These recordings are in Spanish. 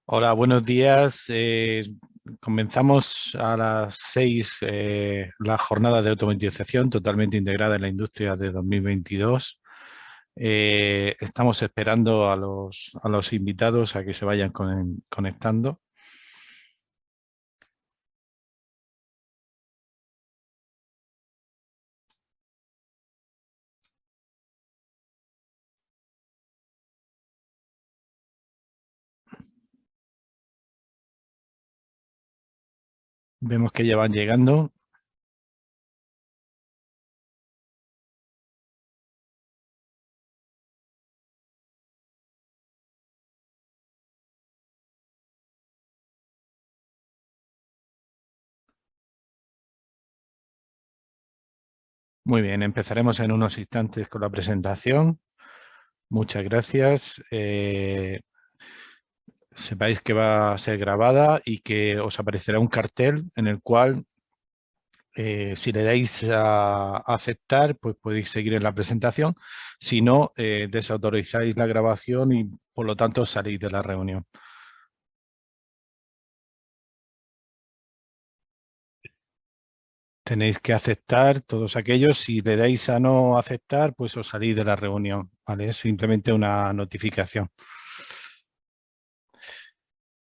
Hola, buenos días. Comenzamos a las 6 la jornada de automatización totalmente integrada en la industria de 2022. Estamos esperando a los invitados a que se vayan conectando. Vemos que ya van llegando. Muy bien, empezaremos en unos instantes con la presentación. Muchas gracias. Sepáis que va a ser grabada y que os aparecerá un cartel en el cual si le dais a aceptar, pues podéis seguir en la presentación. Si no, desautorizáis la grabación y por lo tanto salís de la reunión. Tenéis que aceptar todos aquellos. Si le dais a no aceptar, pues os salís de la reunión, ¿vale? Es simplemente una notificación.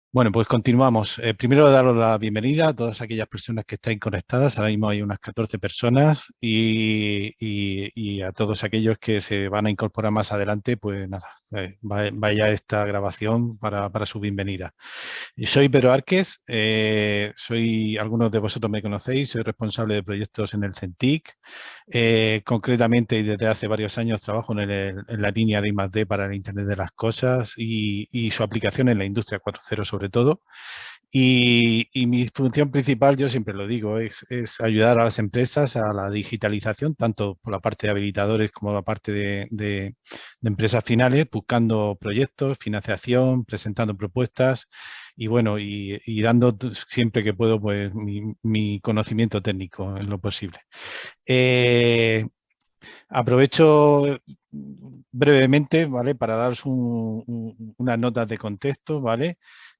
Bueno, pues continuamos. Primero daros la bienvenida a todas aquellas personas que estáis conectadas. Ahora mismo hay unas 14 personas y a todos aquellos que se van a incorporar más adelante, pues nada, vaya esta grabación para su bienvenida. Soy Pedro Arques, algunos de vosotros me conocéis, soy responsable de proyectos en el CENTIC. Concretamente, y desde hace varios años trabajo en la línea de I+D para el Internet de las Cosas y su aplicación en la industria 4.0 sobre todo. Y mi función principal, yo siempre lo digo, es ayudar a las empresas a la digitalización, tanto por la parte de habilitadores como la parte de empresas finales, buscando proyectos, financiación, presentando propuestas y bueno, y dando siempre que puedo pues mi conocimiento técnico en lo posible. Eh, Aprovecho brevemente, ¿vale? Para daros unas notas de contexto, ¿vale?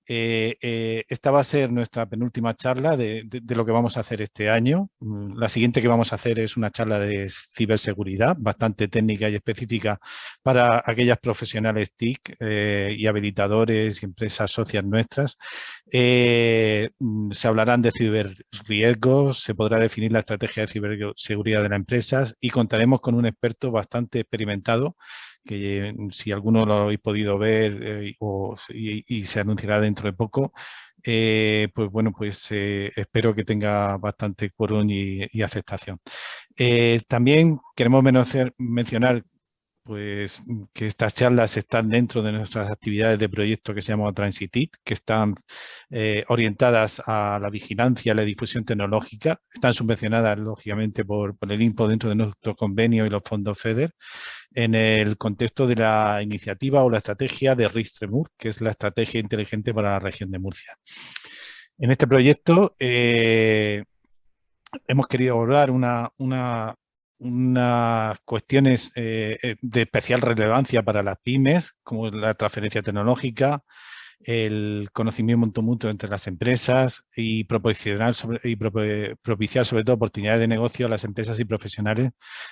Esta va a ser nuestra penúltima charla de lo que vamos a hacer este año. La siguiente que vamos a hacer es una charla de ciberseguridad, bastante técnica y específica para aquellas profesionales TIC y habilitadores y empresas socias nuestras. Se hablarán de ciberriesgos, se podrá definir la estrategia de ciberseguridad de las empresas y contaremos con un experto bastante experimentado que si alguno lo habéis podido ver y se anunciará dentro de poco, pues bueno, pues espero que tenga bastante quórum y aceptación. También queremos mencionar pues que estas charlas están dentro de nuestras actividades de proyecto que se llama Transitit, que están orientadas a la vigilancia, a la difusión tecnológica. Están subvencionadas, lógicamente, por el INPO dentro de nuestro convenio y los fondos FEDER, en el contexto de la iniciativa o la estrategia de RISTREMUR, que es la estrategia inteligente para la región de Murcia. En este proyecto hemos querido abordar unas cuestiones de especial relevancia para las pymes, como la transferencia tecnológica, el conocimiento mutuo entre las empresas y propiciar sobre todo oportunidades de negocio a las empresas y profesionales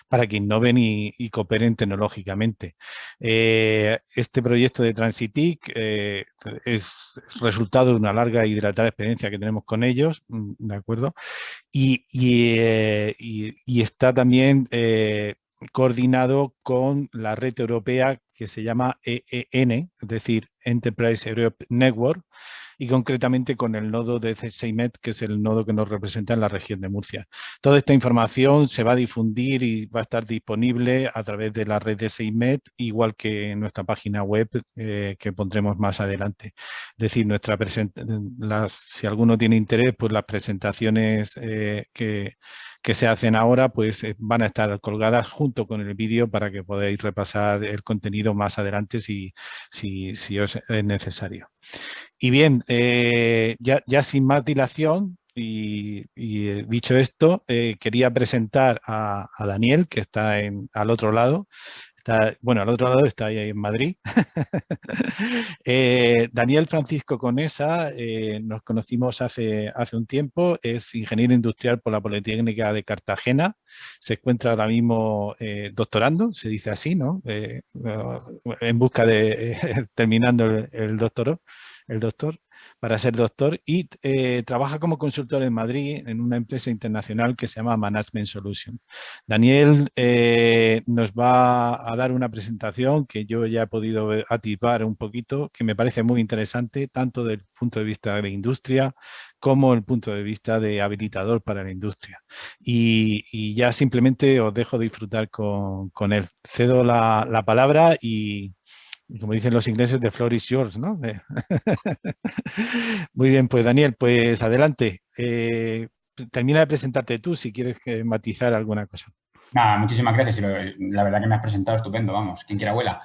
para que innoven y cooperen tecnológicamente. Este proyecto de Transitic es resultado de una larga y dilatada experiencia que tenemos con ellos, ¿de acuerdo? Y está también coordinado con la red europea que se llama EEN, es decir, Enterprise Europe Network, y concretamente con el nodo de CSIMET, que es el nodo que nos representa en la región de Murcia. Toda esta información se va a difundir y va a estar disponible a través de la red de CSIMET, igual que en nuestra página web que pondremos más adelante. Es decir, si alguno tiene interés, pues las presentaciones que se hacen ahora pues van a estar colgadas junto con el vídeo para que podáis repasar el contenido más adelante si os es necesario. Y bien, ya sin más dilación y dicho esto, quería presentar a Daniel, que está al otro lado. Bueno, al otro lado está ahí en Madrid. Daniel Francisco Conesa, nos conocimos hace un tiempo, es ingeniero industrial por la Politécnica de Cartagena, se encuentra ahora mismo doctorando, se dice así, ¿no? En busca de, terminando el doctor, para ser doctor, y trabaja como consultor en Madrid en una empresa internacional que se llama Management Solution. Daniel nos va a dar una presentación que yo ya he podido atisbar un poquito, que me parece muy interesante, tanto desde el punto de vista de la industria como el punto de vista de habilitador para la industria. Y ya simplemente os dejo disfrutar con él. Cedo la palabra y como dicen los ingleses, the floor is yours, ¿no? Muy bien, pues Daniel, pues adelante. Termina de presentarte tú si quieres matizar alguna cosa. Nada, muchísimas gracias. La verdad que me has presentado estupendo, vamos, quien quiera abuela.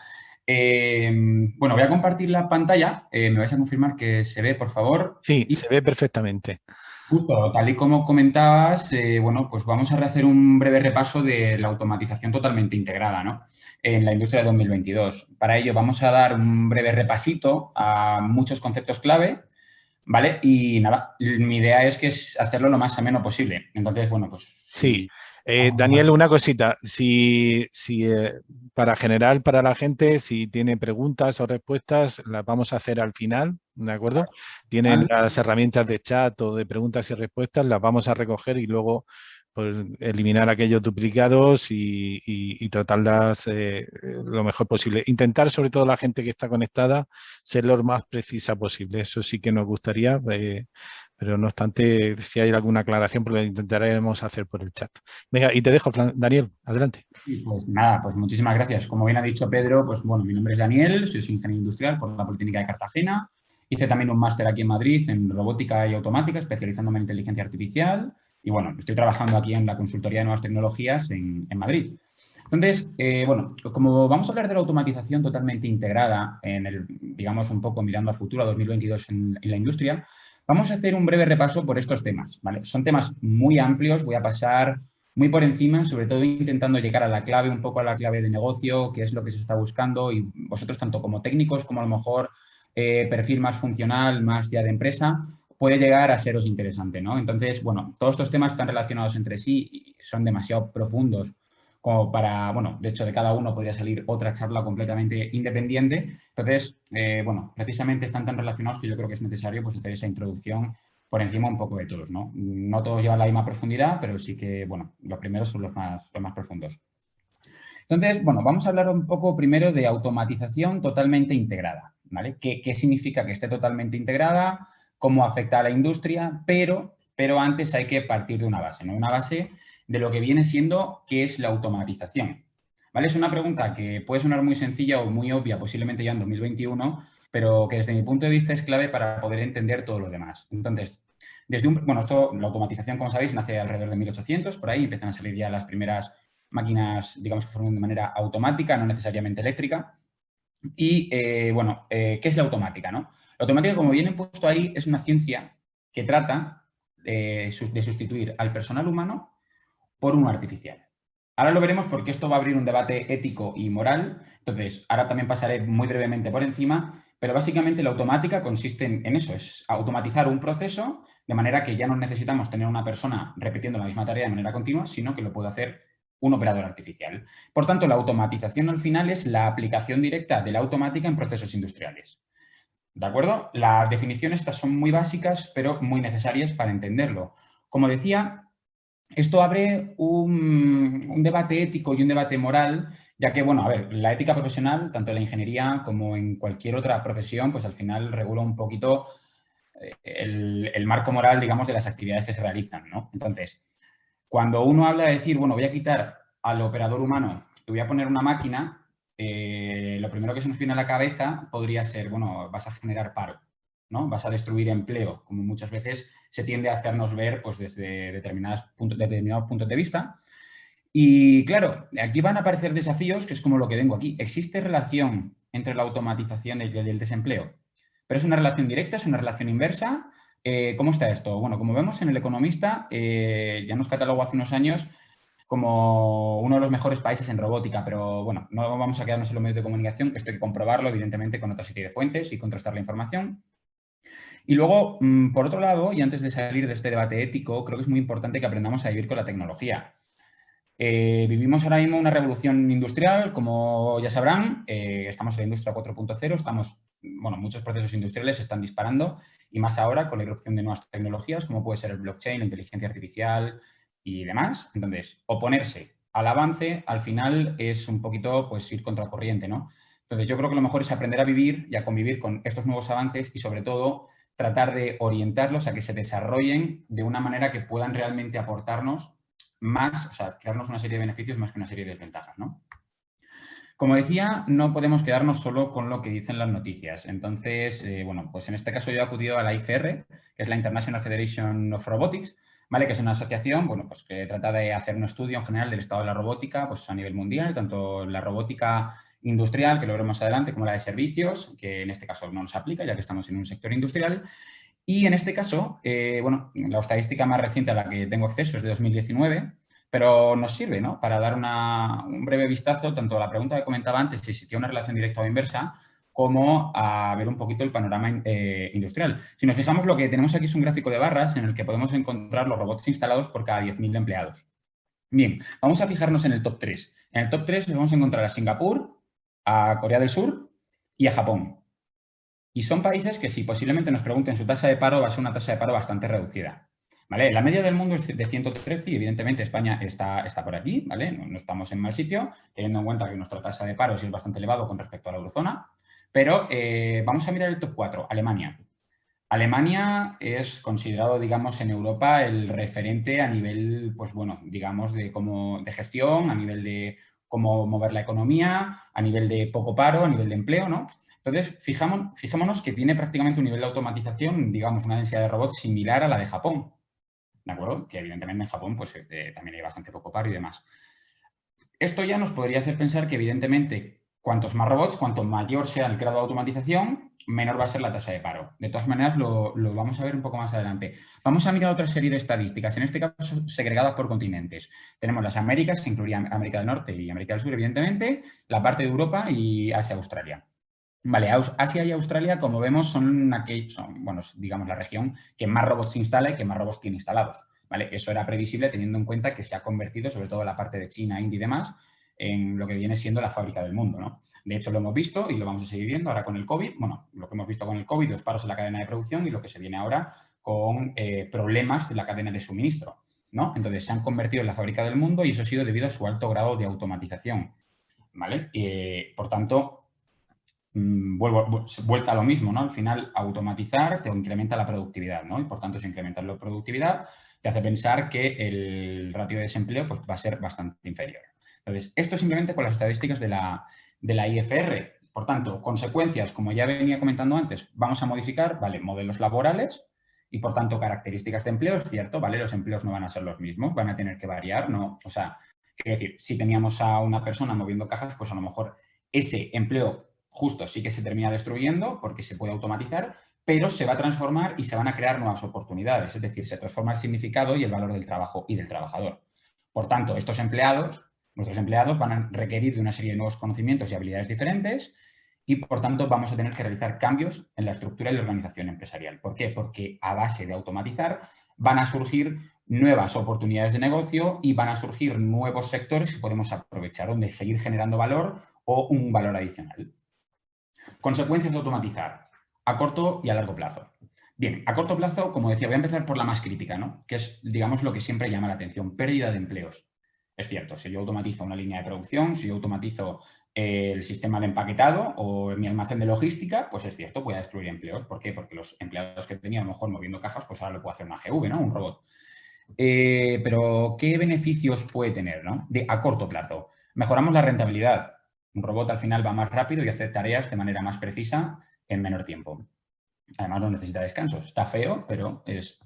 Bueno, voy a compartir la pantalla. Me vais a confirmar que se ve, por favor. Sí, Y se ve perfectamente. justo, tal y como comentabas, bueno, pues vamos a hacer un breve repaso de la automatización totalmente integrada, ¿no? En la industria de 2022. Para ello vamos a dar un breve repasito a muchos conceptos clave, ¿vale? Y nada, mi idea es hacerlo lo más ameno posible. Entonces, bueno, pues Sí. si vamos a Daniel, una cosita. Para general, para la gente, si tiene preguntas o respuestas, las vamos a hacer al final, ¿de acuerdo? Tienen pasar. las herramientas de chat o de preguntas y respuestas, las vamos a recoger y luego pues, eliminar aquellos duplicados y tratarlas lo mejor posible. Intentar, sobre todo la gente que está conectada, ser lo más precisa posible. Eso sí que nos gustaría. Pero no obstante, si hay alguna aclaración, pues lo intentaremos hacer por el chat. Venga, y te dejo, Daniel, adelante. Y pues nada, pues muchísimas gracias. Como bien ha dicho Pedro, pues bueno, mi nombre es Daniel, soy ingeniero industrial por la Politécnica de Cartagena. Hice también un máster aquí en Madrid en robótica y automática, especializándome en inteligencia artificial. Y bueno, estoy trabajando aquí en la consultoría de nuevas tecnologías en Madrid. Entonces, bueno, como vamos a hablar de la automatización totalmente integrada en el, digamos, un poco mirando al futuro, a 2022 en la industria, vamos a hacer un breve repaso por estos temas, ¿vale? Son temas muy amplios, voy a pasar muy por encima, sobre todo intentando llegar a la clave, un poco a la clave de negocio, qué es lo que se está buscando y vosotros tanto como técnicos como a lo mejor perfil más funcional, más ya de empresa, puede llegar a seros interesante, ¿no? Entonces, bueno, todos estos temas están relacionados entre sí y son demasiado profundos como para, bueno, de hecho de cada uno podría salir otra charla completamente independiente. Entonces, bueno, precisamente están tan relacionados que yo creo que es necesario pues hacer esa introducción por encima un poco de todos, ¿no? No todos llevan la misma profundidad, pero sí que, bueno, los primeros son los más profundos. Entonces, bueno, vamos a hablar un poco primero de automatización totalmente integrada, ¿vale? ¿Qué significa que esté totalmente integrada? ¿Cómo afecta a la industria? Pero antes hay que partir de una base, ¿no? Una base de lo que viene siendo qué es la automatización, ¿vale? Es una pregunta que puede sonar muy sencilla o muy obvia, posiblemente ya en 2021, pero que desde mi punto de vista es clave para poder entender todo lo demás. Entonces, bueno, la automatización, como sabéis, nace alrededor de 1800, por ahí empiezan a salir ya las primeras máquinas, digamos, que funcionan de manera automática, no necesariamente eléctrica. Y, bueno, ¿qué es la automática, no? La automática, como viene puesto ahí, es una ciencia que trata de sustituir al personal humano por uno artificial. Ahora lo veremos porque esto va a abrir un debate ético y moral. Entonces, ahora también pasaré muy brevemente por encima, pero básicamente la automática consiste en eso, es automatizar un proceso de manera que ya no necesitamos tener una persona repitiendo la misma tarea de manera continua, sino que lo puede hacer un operador artificial. Por tanto, la automatización al final es la aplicación directa de la automática en procesos industriales. ¿De acuerdo? Las definiciones estas son muy básicas, pero muy necesarias para entenderlo. Como decía, esto abre un debate ético y un debate moral, ya que, bueno, a ver, la ética profesional, tanto en la ingeniería como en cualquier otra profesión, pues al final regula un poquito el marco moral, digamos, de las actividades que se realizan, ¿no? Entonces, cuando uno habla de decir, bueno, voy a quitar al operador humano y voy a poner una máquina, lo primero que se nos viene a la cabeza podría ser, bueno, vas a generar paro, ¿no? Vas a destruir empleo, como muchas veces se tiende a hacernos ver pues, desde determinados puntos de vista. Y claro, aquí van a aparecer desafíos, que es como lo que vengo aquí. ¿Existe relación entre la automatización y el desempleo? ¿Pero es una relación directa, es una relación inversa? ¿Cómo está esto? Bueno, como vemos en El Economista, ya nos catalogó hace unos años como uno de los mejores países en robótica, pero bueno, no vamos a quedarnos en los medios de comunicación, esto hay que comprobarlo, evidentemente, con otra serie de fuentes y contrastar la información. Y luego, por otro lado, y antes de salir de este debate ético, creo que es muy importante que aprendamos a vivir con la tecnología. Vivimos ahora mismo una revolución industrial, como ya sabrán, estamos en la industria 4.0, bueno, muchos procesos industriales se están disparando y más ahora con la irrupción de nuevas tecnologías, como puede ser el blockchain, la inteligencia artificial y demás. Entonces, oponerse al avance, al final, es un poquito, pues, ir contracorriente, ¿no? Entonces, yo creo que lo mejor es aprender a vivir y a convivir con estos nuevos avances y, sobre todo, tratar de orientarlos a que se desarrollen de una manera que puedan realmente aportarnos más, o sea, crearnos una serie de beneficios más que una serie de desventajas, ¿no? Como decía, no podemos quedarnos solo con lo que dicen las noticias. Entonces, bueno, pues en este caso yo he acudido a la IFR, que es la International Federation of Robotics, ¿vale? Que es una asociación, bueno, pues que trata de hacer un estudio en general del estado de la robótica, pues a nivel mundial, tanto la robótica industrial, que lo veremos más adelante, como la de servicios, que en este caso no nos aplica, ya que estamos en un sector industrial. Y en este caso, bueno, la estadística más reciente a la que tengo acceso es de 2019, pero nos sirve, ¿no?, para dar un breve vistazo tanto a la pregunta que comentaba antes, si existía una relación directa o inversa, como a ver un poquito el panorama industrial. Si nos fijamos, lo que tenemos aquí es un gráfico de barras en el que podemos encontrar los robots instalados por cada 10.000 empleados. Bien, vamos a fijarnos en el top 3. En el top 3 nos vamos a encontrar a Singapur, a Corea del Sur y a Japón. Y son países que, si posiblemente nos pregunten su tasa de paro, va a ser una tasa de paro bastante reducida. ¿Vale? La media del mundo es de 113 y, evidentemente, España está por aquí, ¿vale? No estamos en mal sitio, teniendo en cuenta que nuestra tasa de paro sí es bastante elevado con respecto a la eurozona. Pero vamos a mirar el top 4, Alemania. Alemania es considerado, digamos, en Europa el referente a nivel, pues bueno, digamos, de gestión, a nivel de cómo mover la economía, a nivel de poco paro, a nivel de empleo, ¿no? Entonces, fijémonos que tiene prácticamente un nivel de automatización, digamos, una densidad de robots similar a la de Japón, ¿de acuerdo? Que evidentemente en Japón pues también hay bastante poco paro y demás. Esto ya nos podría hacer pensar que, evidentemente, cuantos más robots, cuanto mayor sea el grado de automatización, menor va a ser la tasa de paro. De todas maneras, lo vamos a ver un poco más adelante. Vamos a mirar otra serie de estadísticas, en este caso segregadas por continentes. Tenemos las Américas, que incluirían América del Norte y América del Sur, evidentemente, la parte de Europa y Asia-Australia. Vale, Asia y Australia, como vemos, son, bueno, digamos, la región que más robots instala y que más robots tiene instalados. ¿Vale? Eso era previsible teniendo en cuenta que se ha convertido, sobre todo la parte de China, India y demás, en lo que viene siendo la fábrica del mundo, ¿no? De hecho, lo hemos visto y lo vamos a seguir viendo ahora con el COVID. Bueno, lo que hemos visto con el COVID, los paros en la cadena de producción y lo que se viene ahora con problemas de la cadena de suministro, ¿no? Entonces, se han convertido en la fábrica del mundo y eso ha sido debido a su alto grado de automatización, ¿vale? Por tanto, vuelta a lo mismo, ¿no? Al final, automatizar te incrementa la productividad, ¿no? Y por tanto, si incrementas la productividad, te hace pensar que el ratio de desempleo pues, va a ser bastante inferior. Entonces, esto simplemente con las estadísticas de la IFR. Por tanto, consecuencias, como ya venía comentando antes, vamos a modificar, ¿vale?, modelos laborales y, por tanto, características de empleo, es cierto, ¿vale? Los empleos no van a ser los mismos, van a tener que variar, ¿no? O sea, quiero decir, si teníamos a una persona moviendo cajas, pues a lo mejor ese empleo justo sí que se termina destruyendo porque se puede automatizar, pero se va a transformar y se van a crear nuevas oportunidades. Es decir, se transforma el significado y el valor del trabajo y del trabajador. Por tanto, nuestros empleados van a requerir de una serie de nuevos conocimientos y habilidades diferentes y, por tanto, vamos a tener que realizar cambios en la estructura y la organización empresarial. ¿Por qué? Porque a base de automatizar van a surgir nuevas oportunidades de negocio y van a surgir nuevos sectores que podemos aprovechar, donde seguir generando valor o un valor adicional. Consecuencias de automatizar a corto y a largo plazo. Bien, a corto plazo, como decía, voy a empezar por la más crítica, ¿no? Que es, digamos, lo que siempre llama la atención, pérdida de empleos. Es cierto, si yo automatizo una línea de producción, si yo automatizo el sistema de empaquetado o mi almacén de logística, pues es cierto, voy a destruir empleos. ¿Por qué? Porque los empleados que tenía a lo mejor moviendo cajas, pues ahora lo puede hacer una GV, ¿no? Un robot. Pero, ¿qué beneficios puede tener, ¿no? A corto plazo. Mejoramos la rentabilidad. Un robot al final va más rápido y hace tareas de manera más precisa en menor tiempo. Además, no necesita descansos. Está feo, pero es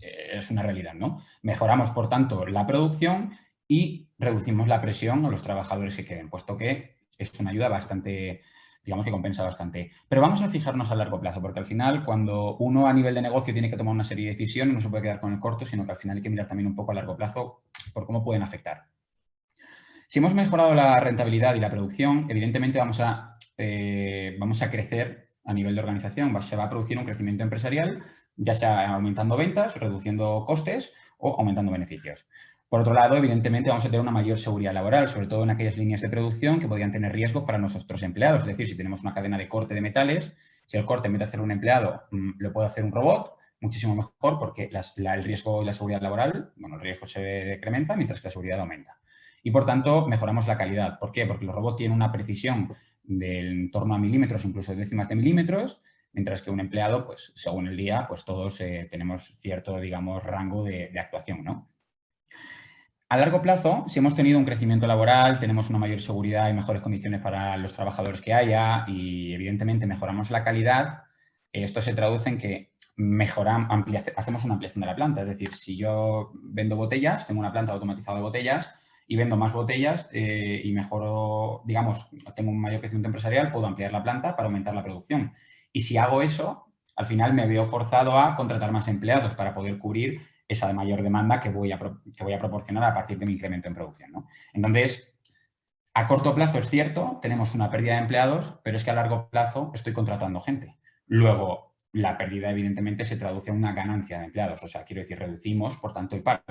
una realidad, ¿no? Mejoramos, por tanto, la producción y reducimos la presión a los trabajadores que queden, puesto que es una ayuda bastante, digamos que compensa bastante. Pero vamos a fijarnos a largo plazo, porque al final, cuando uno a nivel de negocio tiene que tomar una serie de decisiones, no se puede quedar con el corto, sino que al final hay que mirar también un poco a largo plazo por cómo pueden afectar. Si hemos mejorado la rentabilidad y la producción, evidentemente vamos a crecer a nivel de organización. Se va a producir un crecimiento empresarial, ya sea aumentando ventas, reduciendo costes o aumentando beneficios. Por otro lado, evidentemente, vamos a tener una mayor seguridad laboral, sobre todo en aquellas líneas de producción que podrían tener riesgos para nuestros empleados. Es decir, si tenemos una cadena de corte de metales, si el corte en vez de hacer un empleado lo puede hacer un robot, muchísimo mejor porque el riesgo y la seguridad laboral, bueno, el riesgo se decrementa mientras que la seguridad aumenta. Y, por tanto, mejoramos la calidad. ¿Por qué? Porque los robots tienen una precisión de en torno a milímetros, incluso décimas de milímetros, mientras que un empleado, pues según el día, pues todos tenemos cierto, digamos, rango de actuación, ¿no? A largo plazo, si hemos tenido un crecimiento laboral, tenemos una mayor seguridad y mejores condiciones para los trabajadores que haya y, evidentemente, mejoramos la calidad, esto se traduce en que hacemos una ampliación de la planta. Es decir, si yo vendo botellas, tengo una planta automatizada de botellas y vendo más botellas y mejoro, digamos, tengo un mayor crecimiento empresarial, puedo ampliar la planta para aumentar la producción. Y si hago eso, al final me veo forzado a contratar más empleados para poder cubrir esa mayor demanda que voy a proporcionar a partir de mi incremento en producción, ¿no? Entonces, a corto plazo es cierto, tenemos una pérdida de empleados, pero es que a largo plazo estoy contratando gente. Luego, la pérdida evidentemente se traduce en una ganancia de empleados, o sea, quiero decir, reducimos, por tanto, el paro.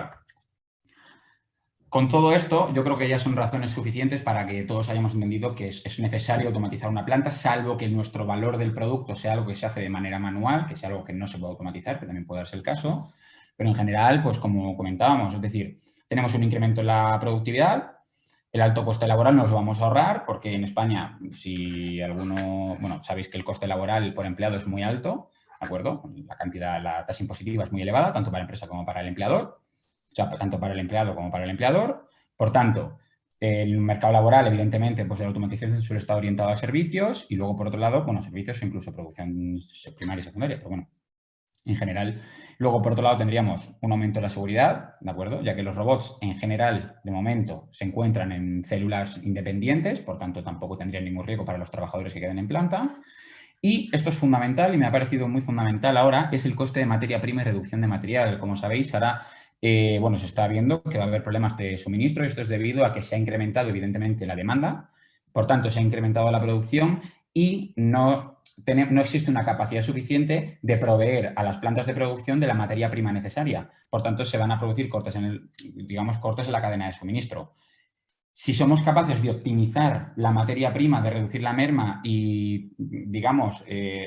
Con todo esto, yo creo que ya son razones suficientes para que todos hayamos entendido que es necesario automatizar una planta, salvo que nuestro valor del producto sea algo que se hace de manera manual, que sea algo que no se puede automatizar, que también puede darse el caso. Pero en general, pues como comentábamos, es decir, tenemos un incremento en la productividad, el alto coste laboral nos lo vamos a ahorrar, porque en España, si alguno, bueno, sabéis que el coste laboral por empleado es muy alto, ¿de acuerdo? La tasa impositiva es muy elevada, tanto para la empresa como para el empleador. O sea, tanto para el empleado como para el empleador. Por tanto, el mercado laboral, evidentemente, pues de la automatización suele estar orientado a servicios y luego, por otro lado, bueno, servicios o incluso producción primaria y secundaria, pero bueno, en general. Luego, por otro lado, tendríamos un aumento de la seguridad, ¿de acuerdo? Ya que los robots, en general, de momento, se encuentran en células independientes, por tanto, tampoco tendrían ningún riesgo para los trabajadores que queden en planta. Y esto es fundamental y me ha parecido muy fundamental ahora, es el coste de materia prima y reducción de material. Como sabéis, ahora bueno, se está viendo que va a haber problemas de suministro. Esto es debido a que se ha incrementado, evidentemente, la demanda, por tanto, se ha incrementado la producción y no existe una capacidad suficiente de proveer a las plantas de producción de la materia prima necesaria. Por tanto, se van a producir cortes cortes en la cadena de suministro. Si somos capaces de optimizar la materia prima, de reducir la merma y, digamos,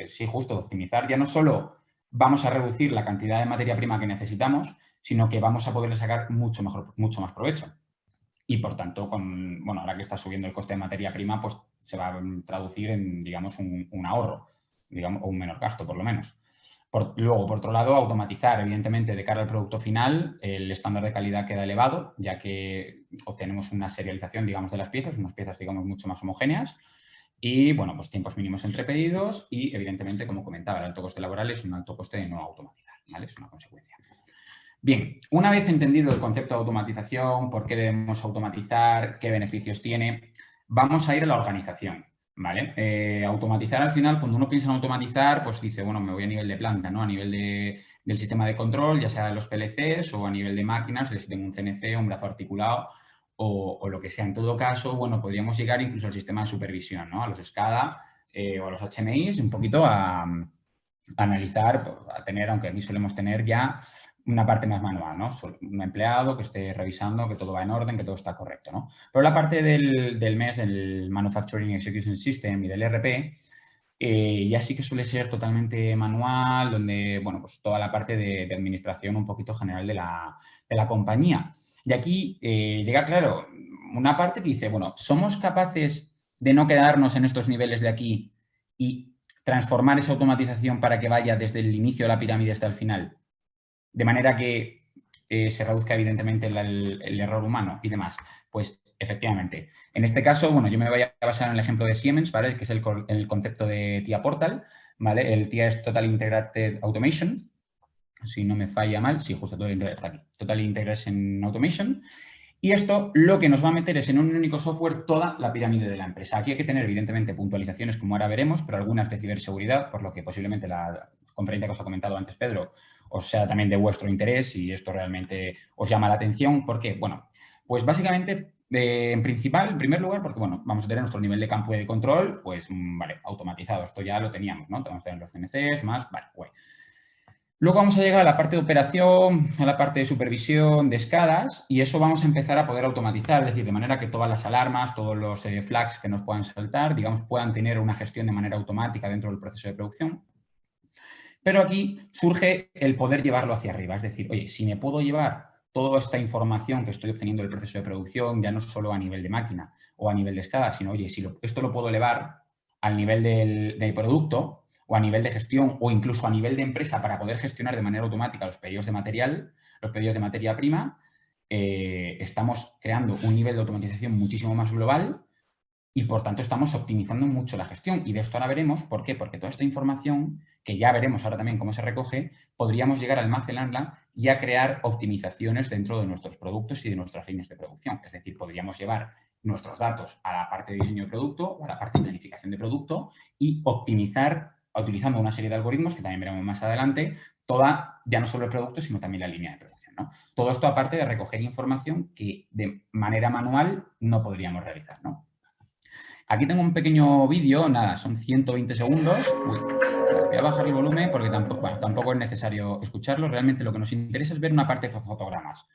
sí, justo, optimizar, ya no solo vamos a reducir la cantidad de materia prima que necesitamos, sino que vamos a poderle sacar mucho más provecho. Y, por tanto, bueno, ahora que está subiendo el coste de materia prima, pues se va a traducir en, digamos, un ahorro, digamos, o un menor gasto, por lo menos. Luego, por otro lado, automatizar, evidentemente, de cara al producto final, el estándar de calidad queda elevado, ya que obtenemos una serialización, digamos, de las piezas, unas piezas, digamos, mucho más homogéneas. Y, bueno, pues tiempos mínimos entre pedidos y, evidentemente, como comentaba, el alto coste laboral es un alto coste de no automatizar, ¿vale? Es una consecuencia. Bien, una vez entendido el concepto de automatización, por qué debemos automatizar, qué beneficios tiene, vamos a ir a la organización, ¿vale? Automatizar al final, cuando uno piensa en automatizar, pues dice, bueno, me voy a nivel de planta, ¿no? A nivel del sistema de control, ya sea de los PLCs o a nivel de máquinas, si tengo un CNC, un brazo articulado o lo que sea. En todo caso, bueno, podríamos llegar incluso al sistema de supervisión, ¿no? A los SCADA o a los HMIs, un poquito a analizar, a tener, aunque aquí solemos tener ya una parte más manual, ¿no? Un empleado que esté revisando que todo va en orden, que todo está correcto, ¿no? Pero la parte del MES, del Manufacturing Execution System y del ERP, ya sí que suele ser totalmente manual, donde, bueno, pues toda la parte de administración un poquito general de la compañía. Y aquí llega, claro, una parte que dice, bueno, ¿somos capaces de no quedarnos en estos niveles de aquí y transformar esa automatización para que vaya desde el inicio de la pirámide hasta el final? De manera que se reduzca evidentemente el error humano y demás. Pues efectivamente. En este caso, bueno, yo me voy a basar en el ejemplo de Siemens, ¿vale? Que es el concepto de TIA Portal, ¿vale? El TIA es Total Integrated Automation, si no me falla mal, sí, justo está aquí. Total Integration Automation. Y esto lo que nos va a meter es en un único software toda la pirámide de la empresa. Aquí hay que tener, evidentemente, puntualizaciones, como ahora veremos, pero algunas de ciberseguridad, por lo que posiblemente la conferencia que os ha comentado antes Pedro os sea también de vuestro interés y esto realmente os llama la atención. ¿Por qué? Bueno, pues básicamente En primer lugar, porque bueno, vamos a tener nuestro nivel de campo y de control, pues vale, automatizado. Esto ya lo teníamos, ¿no? Tenemos que tener los CMCs, más, vale, guay. Luego vamos a llegar a la parte de operación, a la parte de supervisión de escadas y eso vamos a empezar a poder automatizar, es decir, de manera que todas las alarmas, todos los flags que nos puedan saltar, digamos, puedan tener una gestión de manera automática dentro del proceso de producción. Pero aquí surge el poder llevarlo hacia arriba, es decir, oye, si me puedo llevar toda esta información que estoy obteniendo del proceso de producción, ya no solo a nivel de máquina o a nivel de escala, sino, oye, si esto lo puedo elevar al nivel del producto, o a nivel de gestión o incluso a nivel de empresa para poder gestionar de manera automática los pedidos de material, los pedidos de materia prima, estamos creando un nivel de automatización muchísimo más global y, por tanto, estamos optimizando mucho la gestión. Y de esto ahora veremos por qué. Porque toda esta información, que ya veremos ahora también cómo se recoge, podríamos llegar a almacenarla y a crear optimizaciones dentro de nuestros productos y de nuestras líneas de producción. Es decir, podríamos llevar nuestros datos a la parte de diseño de producto o a la parte de planificación de producto y optimizar, utilizando una serie de algoritmos que también veremos más adelante, toda, ya no solo el producto, sino también la línea de producción, ¿no? Todo esto aparte de recoger información que de manera manual no podríamos realizar, ¿no? Aquí tengo un pequeño vídeo, nada, son 120 segundos. Uy, voy a bajar el volumen porque tampoco es necesario escucharlo. Realmente lo que nos interesa es ver una parte de fotogramas.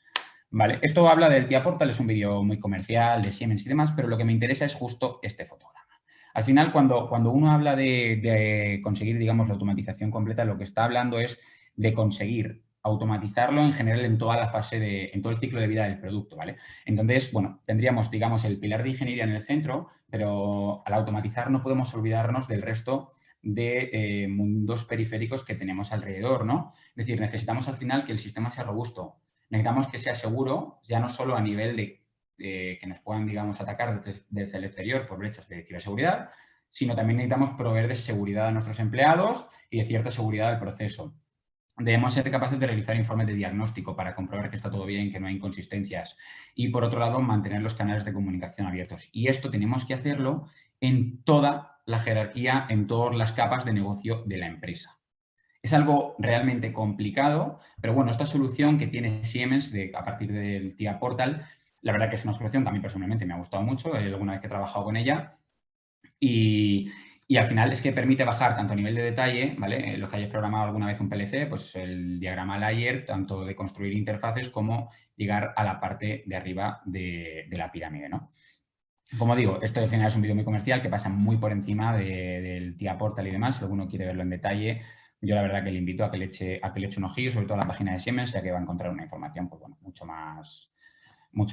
¿Vale? Esto habla del TIA Portal, es un vídeo muy comercial, de Siemens y demás, pero lo que me interesa es justo este fotograma. Al final, cuando uno habla de conseguir, digamos, la automatización completa, lo que está hablando es de conseguir automatizarlo en general en toda la fase en todo el ciclo de vida del producto, ¿vale? Entonces, bueno, tendríamos, digamos, el pilar de ingeniería en el centro, pero al automatizar no podemos olvidarnos del resto de mundos periféricos que tenemos alrededor, ¿no? Es decir, necesitamos al final que el sistema sea robusto, necesitamos que sea seguro, ya no solo a nivel de que nos puedan, digamos, atacar desde el exterior por brechas de ciberseguridad, sino también necesitamos proveer de seguridad a nuestros empleados y de cierta seguridad al proceso. Debemos ser capaces de realizar informes de diagnóstico para comprobar que está todo bien, que no hay inconsistencias. Y, por otro lado, mantener los canales de comunicación abiertos. Y esto tenemos que hacerlo en toda la jerarquía, en todas las capas de negocio de la empresa. Es algo realmente complicado, pero bueno, esta solución que tiene Siemens a partir del TIA Portal, la verdad que es una solución que a mí personalmente me ha gustado mucho, alguna vez que he trabajado con ella, y al final es que permite bajar tanto a nivel de detalle, ¿vale? Los que hayáis programado alguna vez un PLC, pues el diagrama layer, tanto de construir interfaces como llegar a la parte de arriba de la pirámide, ¿no? Como digo, esto al final es un vídeo muy comercial que pasa muy por encima del TIA Portal y demás. Si alguno quiere verlo en detalle, yo la verdad que le invito a que le eche un ojillo, sobre todo a la página de Siemens, ya que va a encontrar una información, pues bueno, mucho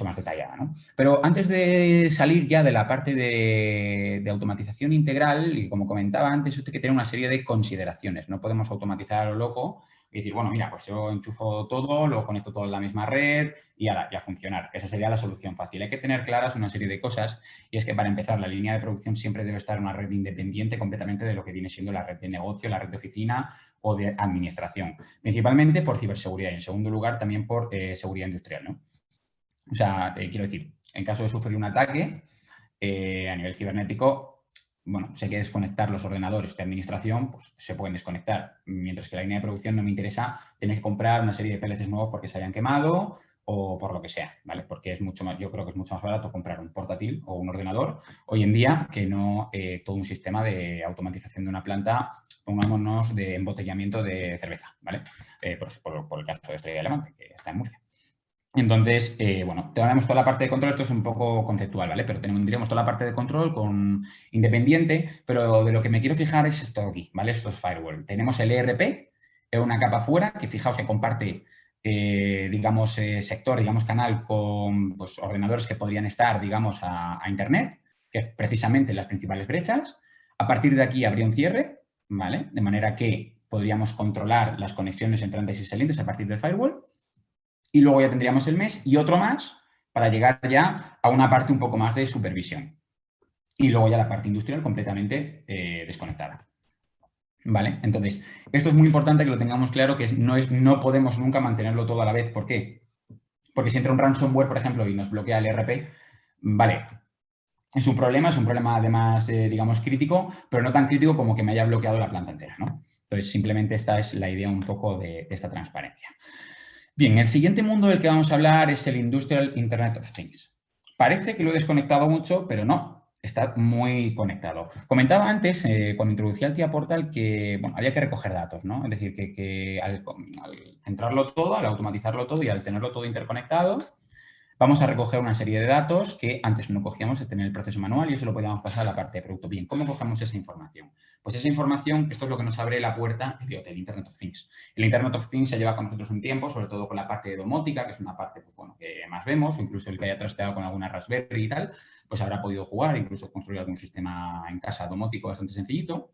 más detallada, ¿no? Pero antes de salir ya de la parte de automatización integral, y como comentaba antes, usted hay que tener una serie de consideraciones. No podemos automatizar a lo loco y decir, bueno, mira, pues yo enchufo todo, lo conecto todo en la misma red y ahora ya a funcionar. Esa sería la solución fácil. Hay que tener claras una serie de cosas y es que para empezar la línea de producción siempre debe estar en una red independiente completamente de lo que viene siendo la red de negocio, la red de oficina o de administración. Principalmente por ciberseguridad y en segundo lugar también por seguridad industrial, ¿no? O sea, quiero decir, en caso de sufrir un ataque a nivel cibernético, bueno, si hay que desconectar los ordenadores de administración, pues se pueden desconectar. Mientras que la línea de producción no me interesa tener que comprar una serie de PLCs nuevos porque se hayan quemado o por lo que sea, ¿vale? Porque es mucho más, yo creo que es mucho más barato comprar un portátil o un ordenador hoy en día que no todo un sistema de automatización de una planta, pongámonos de embotellamiento de cerveza, ¿vale? Por el caso de Estrella Levante, que está en Murcia. Entonces, bueno, tenemos toda la parte de control, esto es un poco conceptual, ¿vale? Pero tendríamos toda la parte de control con independiente, pero de lo que me quiero fijar es esto aquí, ¿vale? Esto es firewall. Tenemos el ERP, es una capa fuera, que fijaos que comparte, digamos, sector, digamos, canal con pues, ordenadores que podrían estar, digamos, a Internet, que es precisamente las principales brechas. A partir de aquí habría un cierre, ¿vale? De manera que podríamos controlar las conexiones entrantes y salientes a partir del firewall. Y luego ya tendríamos el mes y otro más para llegar ya a una parte un poco más de supervisión. Y luego ya la parte industrial completamente desconectada. ¿Vale? Entonces, esto es muy importante que lo tengamos claro, que no podemos nunca mantenerlo todo a la vez. ¿Por qué? Porque si entra un ransomware, por ejemplo, y nos bloquea el ERP, vale, es un problema además, digamos, crítico, pero no tan crítico como que me haya bloqueado la planta entera, ¿no? Entonces, simplemente esta es la idea un poco de esta transparencia. Bien, el siguiente mundo del que vamos a hablar es el Industrial Internet of Things. Parece que lo he desconectado mucho, pero no, está muy conectado. Comentaba antes, cuando introducía el TIA Portal, que bueno, había que recoger datos, ¿no? Es decir, que al centrarlo todo, al automatizarlo todo y al tenerlo todo interconectado, vamos a recoger una serie de datos que antes no cogíamos de tener el proceso manual y eso lo podíamos pasar a la parte de producto. Bien, ¿cómo cogemos esa información? Pues esa información, esto es lo que nos abre la puerta el IoT, el Internet of Things. El Internet of Things se lleva con nosotros un tiempo, sobre todo con la parte de domótica, que es una parte pues, bueno, que más vemos, incluso el que haya trasteado con alguna Raspberry y tal, pues habrá podido jugar, incluso construir algún sistema en casa domótico bastante sencillito.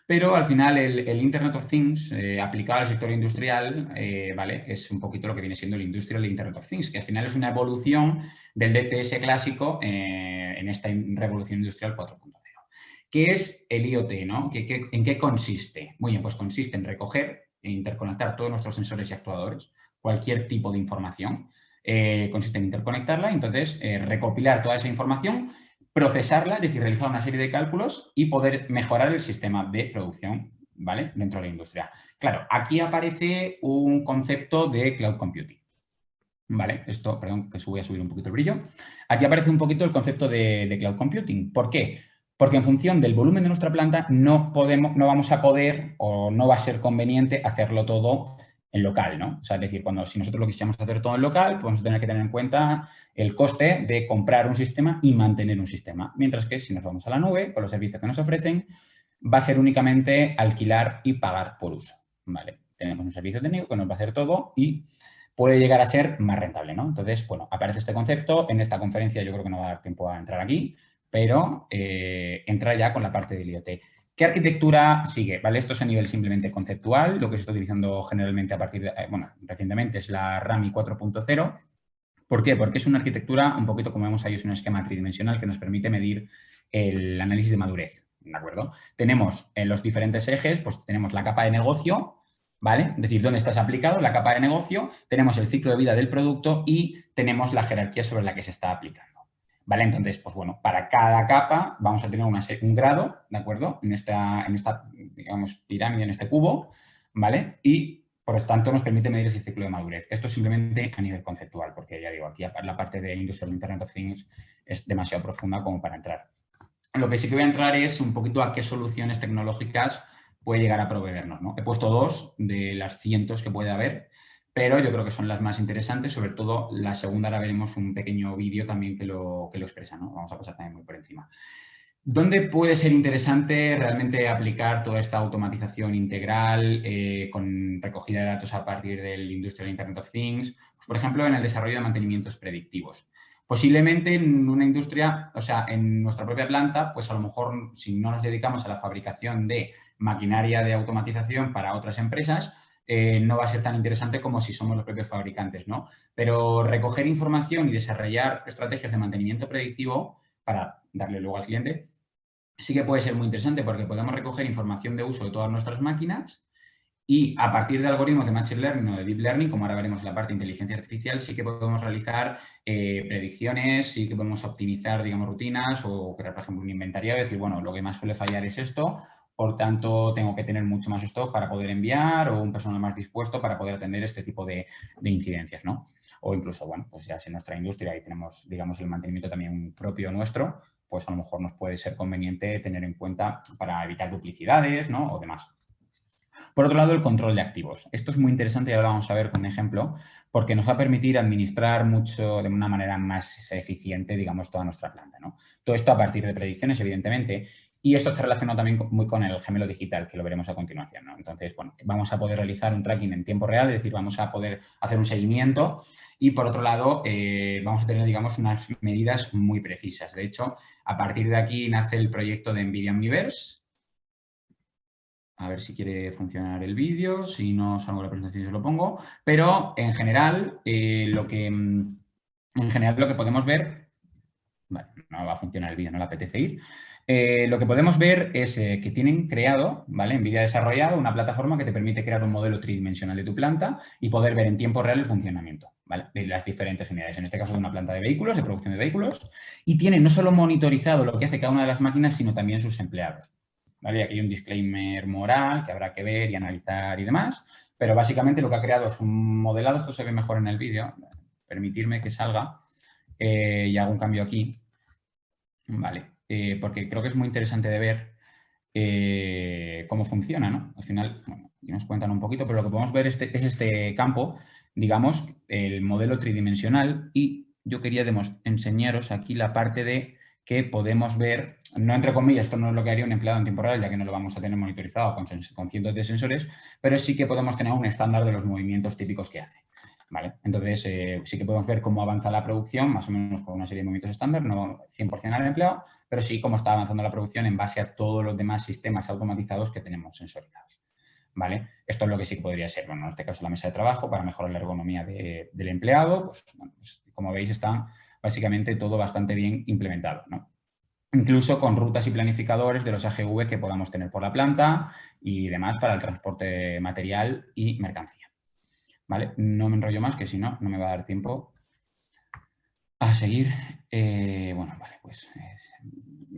Pero al final el Internet of Things aplicado al sector industrial, ¿vale? Es un poquito lo que viene siendo el Industrial Internet of Things, que al final es una evolución del DCS clásico en esta revolución industrial 4.0. ¿Qué es el IoT? ¿No? ¿En qué consiste? Muy bien, pues consiste en recoger e interconectar todos nuestros sensores y actuadores, cualquier tipo de información. Consiste en interconectarla, entonces recopilar toda esa información, procesarla, es decir, realizar una serie de cálculos y poder mejorar el sistema de producción, ¿vale? Dentro de la industria. Claro, aquí aparece un concepto de cloud computing. ¿Vale? Esto, perdón, que voy a subir un poquito el brillo. Aquí aparece un poquito el concepto de cloud computing. ¿Por qué? Porque en función del volumen de nuestra planta no vamos a poder o no va a ser conveniente hacerlo todo en local, ¿no? O sea, es decir, si nosotros lo quisiéramos hacer todo en local, pues vamos a tener que tener en cuenta el coste de comprar un sistema y mantener un sistema. Mientras que si nos vamos a la nube, con los servicios que nos ofrecen, va a ser únicamente alquilar y pagar por uso, ¿vale? Tenemos un servicio técnico que nos va a hacer todo y puede llegar a ser más rentable, ¿no? Entonces, bueno, aparece este concepto. En esta conferencia yo creo que no va a dar tiempo a entrar aquí, pero entra ya con la parte del IoT. ¿Qué arquitectura sigue? ¿Vale? Esto es a nivel simplemente conceptual. Lo que se está utilizando generalmente a partir de, recientemente es la RAMI 4.0. ¿Por qué? Porque es una arquitectura, un poquito como vemos ahí, es un esquema tridimensional que nos permite medir el análisis de madurez, ¿de acuerdo? Tenemos en los diferentes ejes, pues tenemos la capa de negocio, ¿vale? Es decir, dónde estás aplicado, la capa de negocio, tenemos el ciclo de vida del producto y tenemos la jerarquía sobre la que se está aplicando. ¿Vale? Entonces, pues bueno, para cada capa vamos a tener un grado, ¿de acuerdo? En esta, digamos, pirámide, en este cubo, ¿vale? Y, por lo tanto, nos permite medir ese ciclo de madurez. Esto simplemente a nivel conceptual, porque ya digo, aquí la parte de Industrial Internet of Things es demasiado profunda como para entrar. Lo que sí que voy a entrar es un poquito a qué soluciones tecnológicas puede llegar a proveernos, ¿no? He puesto dos de las cientos que puede haber, pero yo creo que son las más interesantes, sobre todo la segunda. Ahora veremos un pequeño vídeo también que lo expresa, ¿no? Vamos a pasar también muy por encima. ¿Dónde puede ser interesante realmente aplicar toda esta automatización integral con recogida de datos a partir del Industrial Internet of Things? Pues, por ejemplo, en el desarrollo de mantenimientos predictivos. Posiblemente en una industria, o sea, en nuestra propia planta, pues a lo mejor si no nos dedicamos a la fabricación de maquinaria de automatización para otras empresas, no va a ser tan interesante como si somos los propios fabricantes, ¿no? Pero recoger información y desarrollar estrategias de mantenimiento predictivo para darle luego al cliente sí que puede ser muy interesante porque podemos recoger información de uso de todas nuestras máquinas y a partir de algoritmos de Machine Learning o de Deep Learning, como ahora veremos en la parte de inteligencia artificial, sí que podemos realizar predicciones, sí que podemos optimizar, digamos, rutinas o crear, por ejemplo, un inventario y decir, bueno, lo que más suele fallar es esto, por tanto, tengo que tener mucho más stock para poder enviar o un personal más dispuesto para poder atender este tipo de incidencias, ¿no? O incluso, bueno, pues ya si en nuestra industria y tenemos, digamos, el mantenimiento también propio nuestro, pues a lo mejor nos puede ser conveniente tener en cuenta para evitar duplicidades, ¿no? O demás. Por otro lado, el control de activos. Esto es muy interesante y ahora vamos a ver con un ejemplo, porque nos va a permitir administrar mucho de una manera más eficiente, digamos, toda nuestra planta, ¿no? Todo esto a partir de predicciones, evidentemente, y esto está relacionado también muy con el gemelo digital, que lo veremos a continuación, ¿no? Entonces, bueno, vamos a poder realizar un tracking en tiempo real, es decir, vamos a poder hacer un seguimiento y, por otro lado, vamos a tener, digamos, unas medidas muy precisas. De hecho, a partir de aquí nace el proyecto de NVIDIA Omniverse. A ver si quiere funcionar el vídeo, si no salgo de la presentación se lo pongo, pero en general lo que podemos ver, vale, no va a funcionar el vídeo, no le apetece ir, lo que podemos ver es que tienen creado, ¿vale? NVIDIA ha desarrollado una plataforma que te permite crear un modelo tridimensional de tu planta y poder ver en tiempo real el funcionamiento, ¿vale? De las diferentes unidades, en este caso de una planta de vehículos, de producción de vehículos, y tiene no solo monitorizado lo que hace cada una de las máquinas, sino también sus empleados. ¿Vale? Y aquí hay un disclaimer moral que habrá que ver y analizar y demás, pero básicamente lo que ha creado es un modelado, esto se ve mejor en el vídeo, permitirme que salga, y hago un cambio aquí, ¿vale? Porque creo que es muy interesante de ver cómo funciona, ¿no? Al final, bueno, aquí nos cuentan un poquito, pero lo que podemos ver es este campo, digamos, el modelo tridimensional, y yo quería enseñaros aquí la parte de que podemos ver, no entre comillas, esto no es lo que haría un empleado en tiempo real, ya que no lo vamos a tener monitorizado con cientos de sensores, pero sí que podemos tener un estándar de los movimientos típicos que hace. ¿Vale? Entonces, sí que podemos ver cómo avanza la producción, más o menos con una serie de movimientos estándar, no 100% al empleado, pero sí cómo está avanzando la producción en base a todos los demás sistemas automatizados que tenemos sensorizados. ¿Vale? Esto es lo que sí que podría ser, bueno, en este caso la mesa de trabajo para mejorar la ergonomía del empleado, pues, bueno, pues, como veis está básicamente todo bastante bien implementado, ¿no? Incluso con rutas y planificadores de los AGV que podamos tener por la planta y demás para el transporte de material y mercancía. ¿Vale? No me enrollo más, que si no, no me va a dar tiempo a seguir. Bueno, vale, pues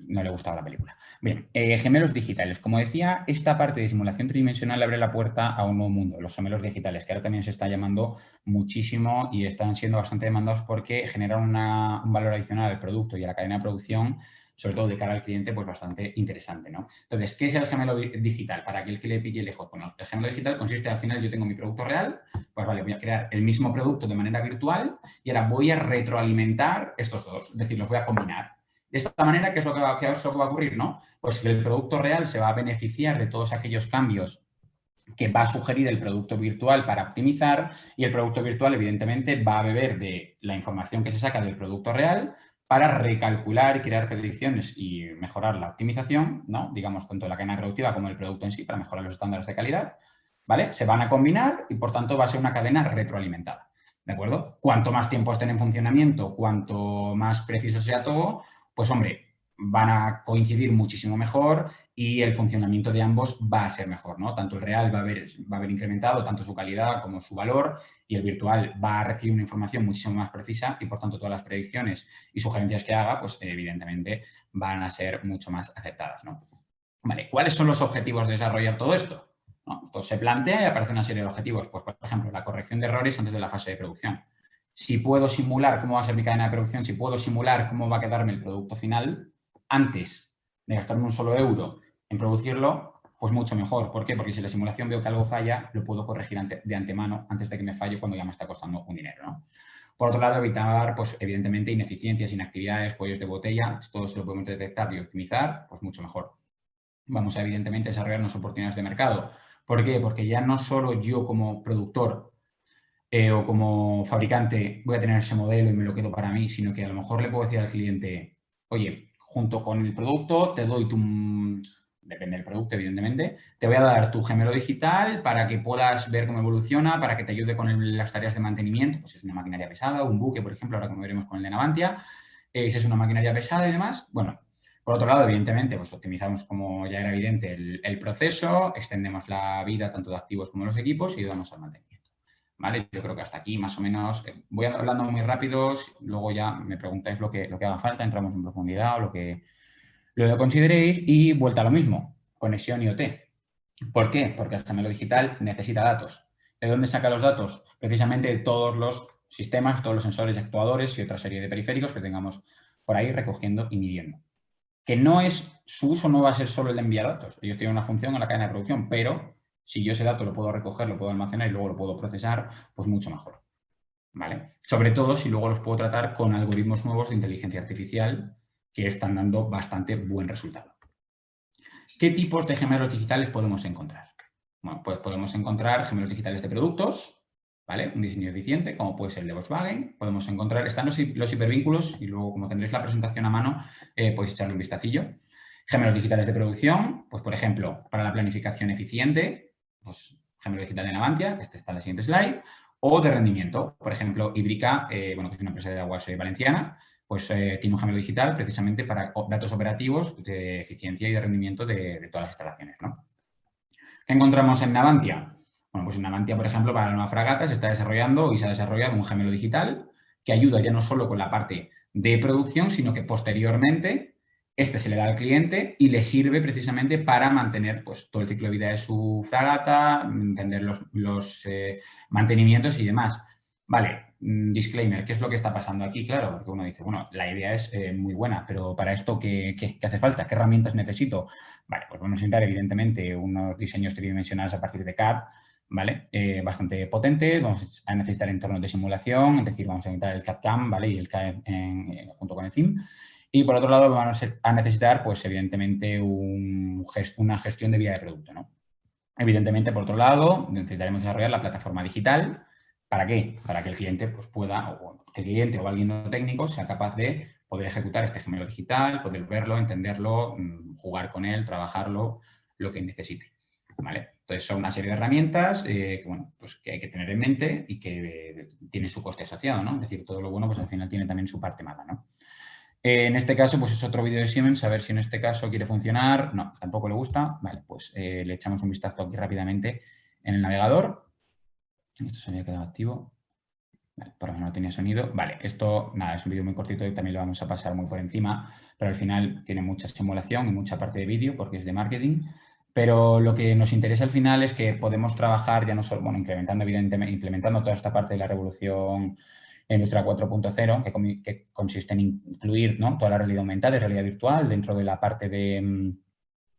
no le gustaba la película. Bien, gemelos digitales. Como decía, esta parte de simulación tridimensional abre la puerta a un nuevo mundo, los gemelos digitales, que ahora también se está llamando muchísimo y están siendo bastante demandados porque generan un valor adicional al producto y a la cadena de producción, sobre todo de cara al cliente, pues bastante interesante, ¿no? Entonces, ¿qué es el gemelo digital? Para aquel que le pille lejos. Bueno, el gemelo digital consiste, al final, yo tengo mi producto real, pues vale, voy a crear el mismo producto de manera virtual y ahora voy a retroalimentar estos dos, es decir, los voy a combinar. De esta manera, ¿qué es lo que va a ocurrir? ¿No? Pues que el producto real se va a beneficiar de todos aquellos cambios que va a sugerir el producto virtual para optimizar, y el producto virtual, evidentemente, va a beber de la información que se saca del producto real para recalcular y crear predicciones y mejorar la optimización, ¿no? Digamos, tanto la cadena productiva como el producto en sí, para mejorar los estándares de calidad, ¿vale? Se van a combinar y, por tanto, va a ser una cadena retroalimentada, ¿de acuerdo? Cuanto más tiempo estén en funcionamiento, cuanto más preciso sea todo, pues, hombre, van a coincidir muchísimo mejor y el funcionamiento de ambos va a ser mejor, ¿no? Tanto el real va a haber incrementado tanto su calidad como su valor, y el virtual va a recibir una información muchísimo más precisa y, por tanto, todas las predicciones y sugerencias que haga, pues evidentemente van a ser mucho más acertadas, ¿no? Vale, ¿cuáles son los objetivos de desarrollar todo esto? ¿No? Esto se plantea y aparece una serie de objetivos. Pues, por ejemplo, la corrección de errores antes de la fase de producción. Si puedo simular cómo va a ser mi cadena de producción, si puedo simular cómo va a quedarme el producto final antes de gastarme un solo euro en producirlo, pues mucho mejor. ¿Por qué? Porque si la simulación veo que algo falla, lo puedo corregir de antemano antes de que me falle cuando ya me está costando un dinero, ¿no? Por otro lado, evitar, pues, evidentemente, ineficiencias, inactividades, cuellos de botella. Si todo se lo podemos detectar y optimizar, pues mucho mejor. Vamos a, evidentemente, desarrollar unas oportunidades de mercado. ¿Por qué? Porque ya no solo yo como productor o como fabricante voy a tener ese modelo y me lo quedo para mí, sino que a lo mejor le puedo decir al cliente, oye, junto con el producto te doy depende del producto, evidentemente, te voy a dar tu gemelo digital para que puedas ver cómo evoluciona, para que te ayude con las tareas de mantenimiento, pues si es una maquinaria pesada, un buque, por ejemplo, ahora como veremos con el de Navantia, si es una maquinaria pesada y demás. Bueno, por otro lado, evidentemente, pues optimizamos, como ya era evidente, el proceso, extendemos la vida tanto de activos como de los equipos y ayudamos al mantenimiento. ¿Vale? Yo creo que hasta aquí más o menos. Voy hablando muy rápido, luego ya me preguntáis lo que haga falta, entramos en profundidad o lo que consideréis, y vuelta a lo mismo, conexión IoT. ¿Por qué? Porque el gemelo digital necesita datos. ¿De dónde saca los datos? Precisamente de todos los sistemas, todos los sensores y actuadores y otra serie de periféricos que tengamos por ahí recogiendo y midiendo. Que no es, su uso no va a ser solo el de enviar datos. Ellos tienen una función en la cadena de producción, pero si yo ese dato lo puedo recoger, lo puedo almacenar y luego lo puedo procesar, pues mucho mejor. ¿Vale? Sobre todo si luego los puedo tratar con algoritmos nuevos de inteligencia artificial que están dando bastante buen resultado. ¿Qué tipos de gemelos digitales podemos encontrar? Bueno, pues podemos encontrar gemelos digitales de productos, ¿vale? Un diseño eficiente, como puede ser el de Volkswagen. Podemos encontrar, están los hipervínculos y luego, como tendréis la presentación a mano, podéis echarle un vistacillo. Gemelos digitales de producción, pues por ejemplo, para la planificación eficiente, pues gemelo digital de Navantia, este está en la siguiente slide, o de rendimiento, por ejemplo, Ibrica, bueno, que es una empresa de aguas valenciana, pues tiene un gemelo digital precisamente para datos operativos de eficiencia y de rendimiento de todas las instalaciones, ¿no? ¿Qué encontramos en Navantia? Bueno, pues en Navantia, por ejemplo, para la nueva fragata se está desarrollando y se ha desarrollado un gemelo digital que ayuda ya no solo con la parte de producción, sino que posteriormente este se le da al cliente y le sirve precisamente para mantener, pues, todo el ciclo de vida de su fragata, entender los mantenimientos y demás. Vale, disclaimer, ¿qué es lo que está pasando aquí? Claro, porque uno dice, bueno, la idea es muy buena, pero para esto, ¿qué hace falta? ¿Qué herramientas necesito? Vale, pues vamos a necesitar, evidentemente, unos diseños tridimensionales a partir de CAD, ¿vale? Bastante potentes, vamos a necesitar entornos de simulación, es decir, vamos a necesitar el CAD-CAM, ¿vale? Y el CAD junto con el CIM. Y por otro lado, vamos a necesitar, pues, evidentemente, una gestión de vía de producto, ¿no? Evidentemente, por otro lado, necesitaremos desarrollar la plataforma digital. ¿Para qué? Para que el cliente pues, pueda, o que el cliente o alguien no técnico sea capaz de poder ejecutar este gemelo digital, poder verlo, entenderlo, jugar con él, trabajarlo, lo que necesite. ¿Vale? Entonces, son una serie de herramientas que, bueno, pues que hay que tener en mente y que tienen su coste asociado, ¿no? Es decir, todo lo bueno, pues al final tiene también su parte mala, ¿no? En este caso, pues es otro vídeo de Siemens, a ver si en este caso quiere funcionar. No, tampoco le gusta. Vale, pues le echamos un vistazo aquí rápidamente en el navegador. Esto se había quedado activo. Vale, por lo menos no tenía sonido. Vale, esto, nada, es un vídeo muy cortito y también lo vamos a pasar muy por encima, pero al final tiene mucha simulación y mucha parte de vídeo porque es de marketing. Pero lo que nos interesa al final es que podemos trabajar ya no solo, bueno, implementando toda esta parte de la revolución Industria 4.0, que consiste en incluir, ¿no?, toda la realidad aumentada y realidad virtual dentro de la parte de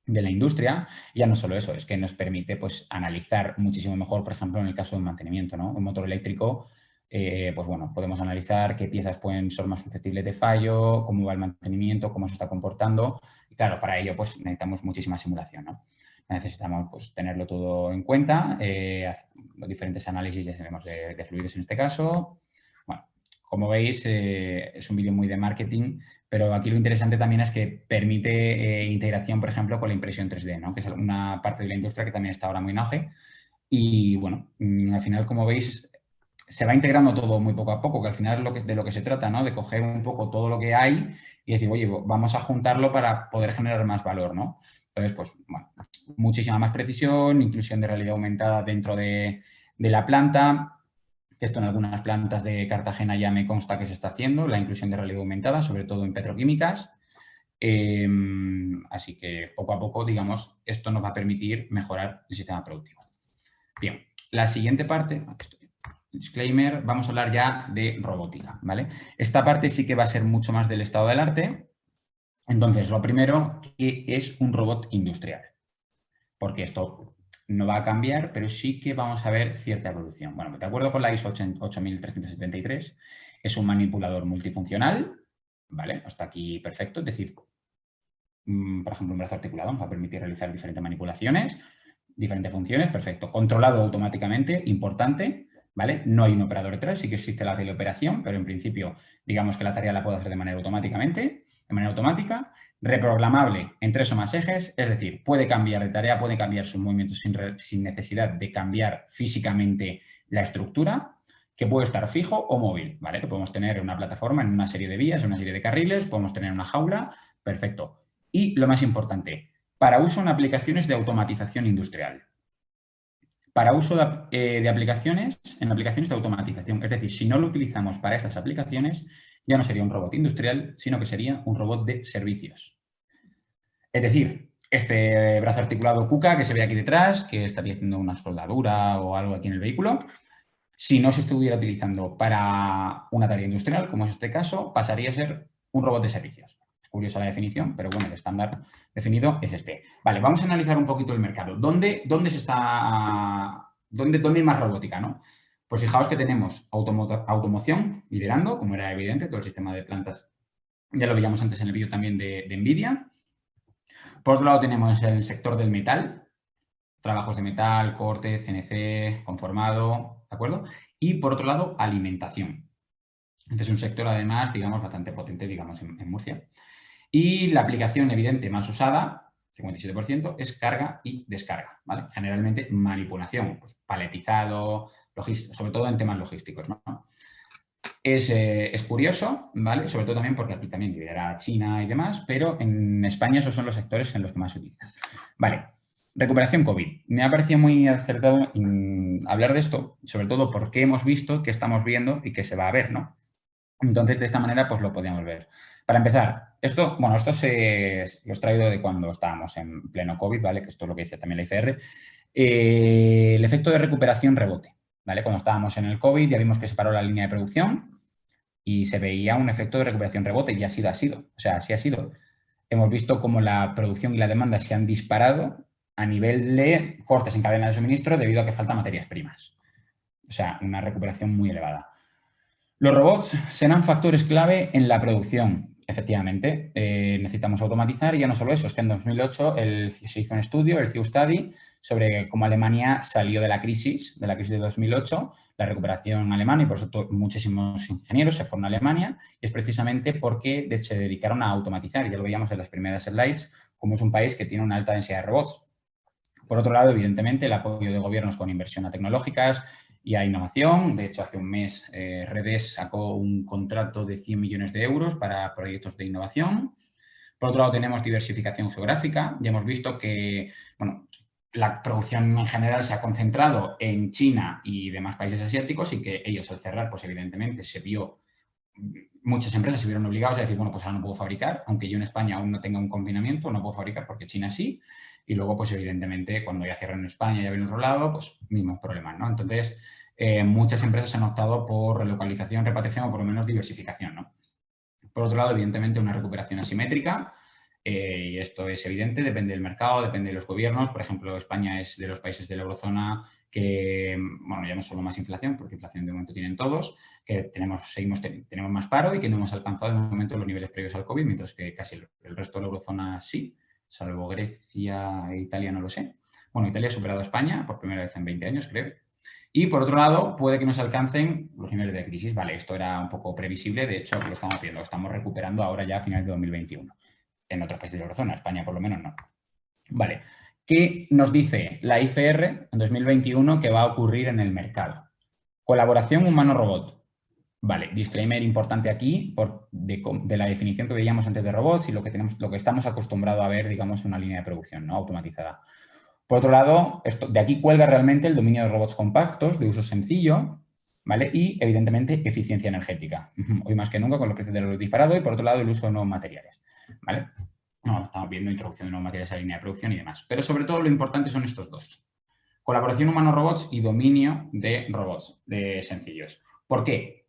la industria. Y ya no solo eso, es que nos permite pues, analizar muchísimo mejor, por ejemplo, en el caso del mantenimiento, ¿no? Un motor eléctrico, pues bueno, podemos analizar qué piezas pueden ser más susceptibles de fallo, cómo va el mantenimiento, cómo se está comportando. Y claro, para ello pues necesitamos muchísima simulación, ¿no? Necesitamos pues, tenerlo todo en cuenta, los diferentes análisis, ya sabemos, de fluidos en este caso. Bueno, como veis, es un vídeo muy de marketing, pero aquí lo interesante también es que permite integración, por ejemplo, con la impresión 3D, ¿no?, que es una parte de la industria que también está ahora muy en auge. Y bueno, al final, como veis, se va integrando todo muy poco a poco, que al final es de lo que se trata, ¿no?, de coger un poco todo lo que hay y decir, oye, vamos a juntarlo para poder generar más valor, ¿no? Entonces, pues, bueno, muchísima más precisión, inclusión de realidad aumentada dentro de la planta. Esto en algunas plantas de Cartagena ya me consta que se está haciendo, la inclusión de realidad aumentada, sobre todo en petroquímicas. Así que poco a poco, digamos, esto nos va a permitir mejorar el sistema productivo. Bien, la siguiente parte, disclaimer, vamos a hablar ya de robótica, ¿vale? Esta parte sí que va a ser mucho más del estado del arte. Entonces, lo primero, ¿qué es un robot industrial? Porque esto no va a cambiar, pero sí que vamos a ver cierta evolución. Bueno, de acuerdo con la ISO 8373, es un manipulador multifuncional, ¿vale? Hasta aquí perfecto. Es decir, por ejemplo, un brazo articulado nos va a permitir realizar diferentes manipulaciones, diferentes funciones, perfecto. Controlado automáticamente, importante, ¿vale? No hay un operador detrás, sí que existe la teleoperación, pero en principio, digamos que la tarea la puedo hacer de manera automática. Reprogramable en 3 o más ejes, es decir, puede cambiar de tarea, puede cambiar sus movimientos sin necesidad de cambiar físicamente la estructura, que puede estar fijo o móvil, ¿vale? Que podemos tener una plataforma en una serie de vías, en una serie de carriles, podemos tener una jaula, perfecto. Y lo más importante, para uso en aplicaciones de automatización industrial. Para uso de aplicaciones, en aplicaciones de automatización. Es decir, si no lo utilizamos para estas aplicaciones, ya no sería un robot industrial, sino que sería un robot de servicios. Es decir, este brazo articulado KUKA que se ve aquí detrás, que estaría haciendo una soldadura o algo aquí en el vehículo, si no se estuviera utilizando para una tarea industrial, como es este caso, pasaría a ser un robot de servicios. Es curiosa la definición, pero bueno, el estándar definido es este. Vale, vamos a analizar un poquito el mercado. ¿Dónde hay más robótica, no? Pues fijaos que tenemos automoción liderando, como era evidente, todo el sistema de plantas. Ya lo veíamos antes en el vídeo también de NVIDIA. Por otro lado tenemos el sector del metal, trabajos de metal, corte, CNC, conformado, ¿de acuerdo? Y por otro lado, alimentación. Este es un sector, además, digamos, bastante potente, digamos, en Murcia. Y la aplicación evidente más usada, 57%, es carga y descarga, ¿vale? Generalmente manipulación, pues paletizado, sobre todo en temas logísticos, ¿no? Es curioso, ¿vale? Sobre todo también porque aquí también lidera China y demás, pero en España esos son los sectores en los que más se utiliza. Vale, recuperación COVID. Me ha parecido muy acertado hablar de esto, sobre todo porque hemos visto que estamos viendo y que se va a ver, ¿no? Entonces, de esta manera, pues lo podíamos ver. Para empezar, esto lo he traído de cuando estábamos en pleno COVID, ¿vale? Que esto es lo que dice también la ICR. El efecto de recuperación rebote. ¿vale? Cuando estábamos en el COVID ya vimos que se paró la línea de producción y se veía un efecto de recuperación rebote y así ha sido. O sea, así ha sido. Hemos visto cómo la producción y la demanda se han disparado a nivel de cortes en cadena de suministro debido a que faltan materias primas. O sea, una recuperación muy elevada. Los robots serán factores clave en la producción, efectivamente. Necesitamos automatizar y ya no solo eso, es que en 2008 se hizo un estudio, el CIU Study, sobre cómo Alemania salió de la crisis de 2008, la recuperación en Alemania, y por eso muchísimos ingenieros se fueron a Alemania, y es precisamente porque se dedicaron a automatizar, ya lo veíamos en las primeras slides, como es un país que tiene una alta densidad de robots. Por otro lado, evidentemente, el apoyo de gobiernos con inversión a tecnológicas y a innovación. De hecho, hace un mes Redes sacó un contrato de 100 millones de euros para proyectos de innovación. Por otro lado, tenemos diversificación geográfica. Ya hemos visto que, bueno, la producción en general se ha concentrado en China y demás países asiáticos y que ellos al cerrar, pues evidentemente muchas empresas se vieron obligadas a decir, bueno, pues ahora no puedo fabricar, aunque yo en España aún no tenga un confinamiento, no puedo fabricar porque China sí. Y luego, pues evidentemente, cuando ya cierran en España y ya viene otro lado, pues mismos problemas, ¿no? Entonces, muchas empresas han optado por relocalización, repatriación o por lo menos diversificación, ¿no? Por otro lado, evidentemente, una recuperación asimétrica, y esto es evidente, depende del mercado, depende de los gobiernos. Por ejemplo, España es de los países de la eurozona que, bueno, ya no solo más inflación, porque inflación de momento tienen todos, que tenemos más paro y que no hemos alcanzado de momento los niveles previos al COVID, mientras que casi el resto de la eurozona sí, salvo Grecia e Italia, no lo sé. Bueno, Italia ha superado a España por primera vez en 20 años, creo. Y por otro lado, puede que nos alcancen los niveles de crisis. Vale, esto era un poco previsible, de hecho lo estamos viendo, lo estamos recuperando ahora ya a finales de 2021. En otros países de la eurozona, España por lo menos no. Vale, ¿qué nos dice la IFR en 2021 que va a ocurrir en el mercado? Colaboración humano-robot. Vale, disclaimer importante aquí de la definición que veíamos antes de robots y lo que estamos acostumbrados a ver, digamos, en una línea de producción, ¿no? Automatizada. Por otro lado, de aquí cuelga realmente el dominio de robots compactos, de uso sencillo, ¿vale? Y, evidentemente, eficiencia energética. Hoy más que nunca con los precios de los disparados y, por otro lado, el uso de nuevos materiales, ¿vale? No, estamos viendo introducción de nuevos materiales a la línea de producción y demás. Pero, sobre todo, lo importante son estos dos. Colaboración humano-robots y dominio de robots de sencillos. ¿Por qué?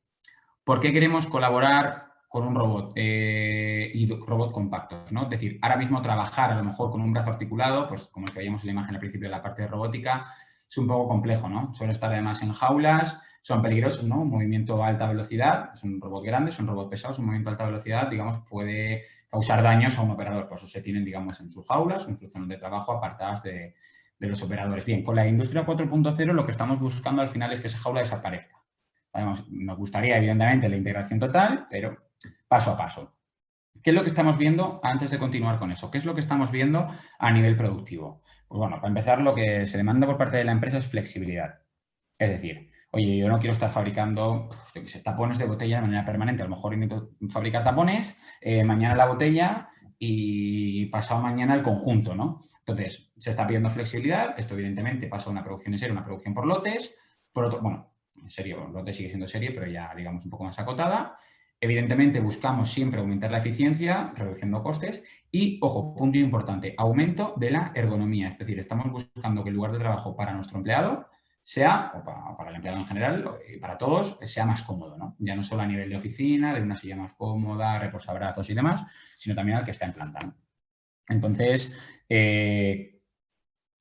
¿Por qué queremos colaborar con un robot y robot compactos, ¿no? Es decir, ahora mismo trabajar a lo mejor con un brazo articulado, pues como el que veíamos en la imagen al principio de la parte de robótica, es un poco complejo, ¿no? Suelen estar además en jaulas, son peligrosos, ¿no? Un movimiento a alta velocidad, es un robot grande, es un robot pesado, es un movimiento a alta velocidad, digamos, puede causar daños a un operador. Por eso se tienen, digamos, en sus jaulas, en sus zonas de trabajo apartadas de los operadores. Bien, con la industria 4.0 lo que estamos buscando al final es que esa jaula desaparezca. Nos gustaría, evidentemente, la integración total, pero paso a paso. ¿Qué es lo que estamos viendo antes de continuar con eso? ¿Qué es lo que estamos viendo a nivel productivo? Pues bueno, para empezar, lo que se demanda por parte de la empresa es flexibilidad. Es decir, oye, yo no quiero estar fabricando, yo qué sé, tapones de botella de manera permanente. A lo mejor necesito fabricar tapones, mañana la botella y pasado mañana el conjunto, ¿no? Entonces, se está pidiendo flexibilidad. Esto, evidentemente, pasa de una producción en serie a una producción por lotes. Por otro, bueno, en serie, lote sigue siendo serie, pero ya, digamos, un poco más acotada. Evidentemente, buscamos siempre aumentar la eficiencia, reduciendo costes y, ojo, punto importante, aumento de la ergonomía. Es decir, estamos buscando que el lugar de trabajo para nuestro empleado sea, o para el empleado en general, y para todos, sea más cómodo, ¿no? Ya no solo a nivel de oficina, de una silla más cómoda, reposabrazos y demás, sino también al que está en planta, ¿no? Entonces,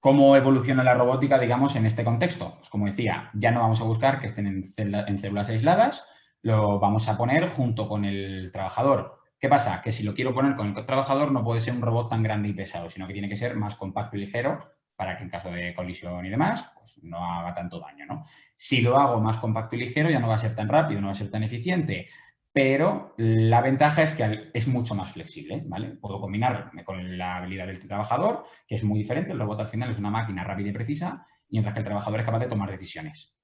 ¿cómo evoluciona la robótica, digamos, en este contexto? Pues como decía, ya no vamos a buscar que estén en células aisladas, lo vamos a poner junto con el trabajador. ¿Qué pasa? Que si lo quiero poner con el trabajador no puede ser un robot tan grande y pesado, sino que tiene que ser más compacto y ligero para que en caso de colisión y demás, pues no haga tanto daño, ¿no? Si lo hago más compacto y ligero ya no va a ser tan rápido, no va a ser tan eficiente, pero la ventaja es que es mucho más flexible, ¿vale? Puedo combinarlo con la habilidad del trabajador, que es muy diferente. El robot al final es una máquina rápida y precisa, mientras que el trabajador es capaz de tomar decisiones,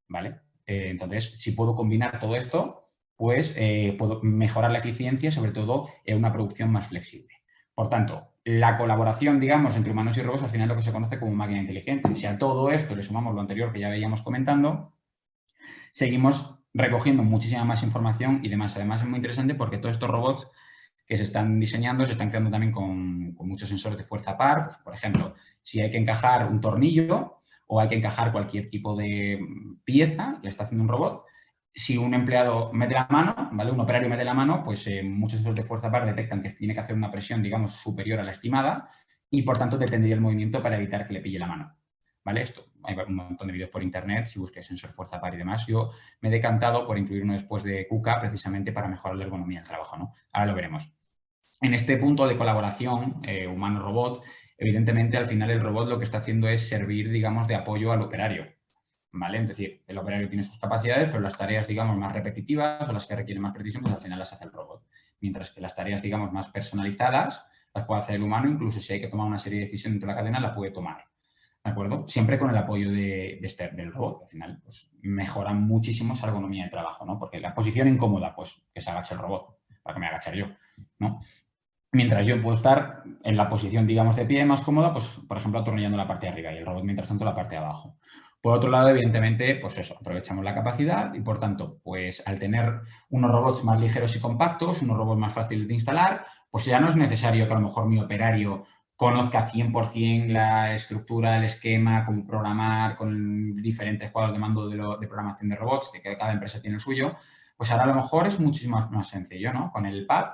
¿vale? Entonces, si puedo combinar todo esto, pues puedo mejorar la eficiencia, sobre todo en una producción más flexible. Por tanto, la colaboración, digamos, entre humanos y robots, al final es lo que se conoce como máquina inteligente. Si a todo esto le sumamos lo anterior que ya veíamos comentando, seguimos recogiendo muchísima más información y demás. Además, es muy interesante porque todos estos robots que se están diseñando se están creando también con muchos sensores de fuerza par. Pues, por ejemplo, si hay que encajar un tornillo o hay que encajar cualquier tipo de pieza que está haciendo un robot, si un empleado mete la mano, ¿vale? Un operario mete la mano, pues muchos sensores de fuerza par detectan que tiene que hacer una presión, digamos, superior a la estimada y, por tanto, detendría el movimiento para evitar que le pille la mano, ¿vale? Esto, hay un montón de vídeos por internet, si busques sensor fuerza par y demás. Yo me he decantado por incluir uno después de KUKA precisamente para mejorar la ergonomía del trabajo, ¿no? Ahora lo veremos. En este punto de colaboración humano-robot, evidentemente, al final el robot lo que está haciendo es servir, digamos, de apoyo al operario, ¿vale? Es decir, el operario tiene sus capacidades, pero las tareas, digamos, más repetitivas o las que requieren más precisión, pues al final las hace el robot. Mientras que las tareas, digamos, más personalizadas las puede hacer el humano, incluso si hay que tomar una serie de decisiones dentro de la cadena, la puede tomar, ¿de acuerdo? Siempre con el apoyo del robot. Al final, pues mejora muchísimo esa ergonomía de trabajo, ¿no? Porque la posición incómoda, pues que se agache el robot, para que me agachar yo, ¿no? Mientras yo puedo estar en la posición, digamos, de pie más cómoda, pues, por ejemplo, atornillando la parte de arriba y el robot, mientras tanto, la parte de abajo. Por otro lado, evidentemente, pues eso, aprovechamos la capacidad y, por tanto, pues al tener unos robots más ligeros y compactos, unos robots más fáciles de instalar, pues ya no es necesario que a lo mejor mi operario conozca 100% la estructura, el esquema, cómo programar con diferentes cuadros de mando de programación de robots, que cada empresa tiene el suyo, pues ahora a lo mejor es muchísimo más sencillo, ¿no? Con el PAD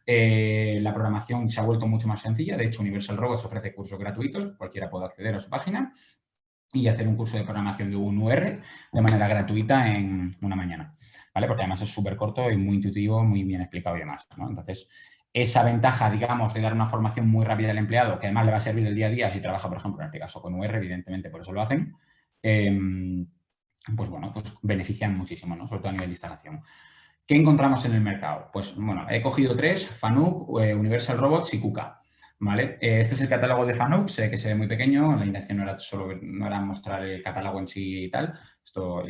la programación se ha vuelto mucho más sencilla. De hecho, Universal Robots ofrece cursos gratuitos. Cualquiera puede acceder a su página y hacer un curso de programación de un UR de manera gratuita en una mañana, ¿vale? Porque además es súper corto y muy intuitivo, muy bien explicado y demás, ¿no? Entonces, esa ventaja, digamos, de dar una formación muy rápida al empleado, que además le va a servir el día a día si trabaja, por ejemplo, en este caso con UR, evidentemente por eso lo hacen, pues bueno, pues benefician muchísimo, ¿no? Sobre todo a nivel de instalación. ¿Qué encontramos en el mercado? Pues bueno, he cogido tres: Fanuc, Universal Robots y KUKA, ¿vale? Este es el catálogo de Fanuc, sé que se ve muy pequeño, la intención no era mostrar el catálogo en sí y tal. Esto,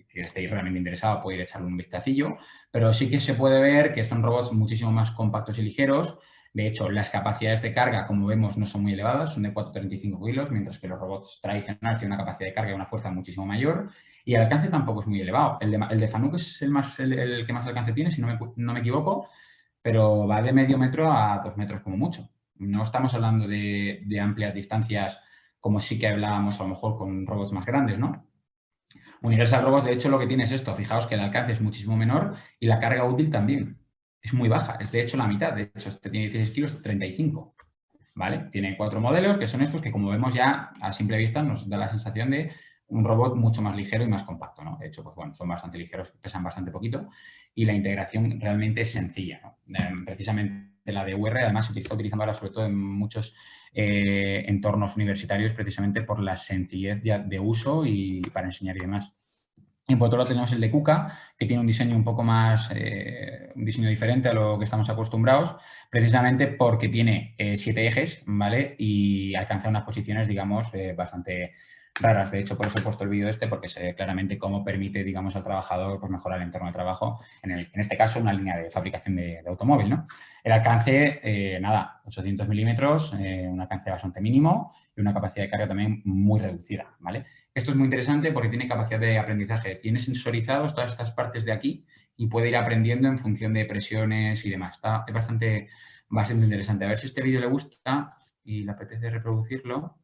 que estéis realmente interesado, puede ir a echarle un vistacillo, pero sí que se puede ver que son robots muchísimo más compactos y ligeros. De hecho, las capacidades de carga, como vemos, no son muy elevadas, son de 4,35 kilos, mientras que los robots tradicionales tienen una capacidad de carga y una fuerza muchísimo mayor. Y el alcance tampoco es muy elevado. El de Fanuc es el que más alcance tiene, si no me equivoco, pero va de medio metro a 2 metros como mucho. No estamos hablando de amplias distancias como sí que hablábamos a lo mejor con robots más grandes, ¿no? Universal Robots, de hecho, lo que tiene es esto. Fijaos que el alcance es muchísimo menor y la carga útil también. Es muy baja, es de hecho la mitad. De hecho, este tiene 16 kilos, 35. ¿Vale? Tiene 4 modelos, que son estos, que como vemos ya a simple vista nos da la sensación de un robot mucho más ligero y más compacto, ¿no? De hecho, pues bueno, son bastante ligeros, pesan bastante poquito y la integración realmente es sencilla, ¿no? Precisamente la de UR, además, se está utilizando ahora sobre todo en muchos entornos universitarios precisamente por la sencillez de uso y para enseñar y demás. Y por otro lado tenemos el de KUKA, que tiene un diseño un poco más, un diseño diferente a lo que estamos acostumbrados, precisamente porque tiene 7 ejes, ¿vale? Y alcanza unas posiciones, digamos, bastante raras. De hecho, por eso he puesto el vídeo porque se ve claramente cómo permite, digamos, al trabajador pues, mejorar el entorno de trabajo, en este caso, una línea de fabricación de automóvil, ¿no? El alcance, nada, 800 milímetros, un alcance bastante mínimo y una capacidad de carga también muy reducida, ¿vale? Esto es muy interesante porque tiene capacidad de aprendizaje. Tiene sensorizados todas estas partes de aquí y puede ir aprendiendo en función de presiones y demás. Es bastante interesante. A ver si este vídeo le gusta y le apetece reproducirlo.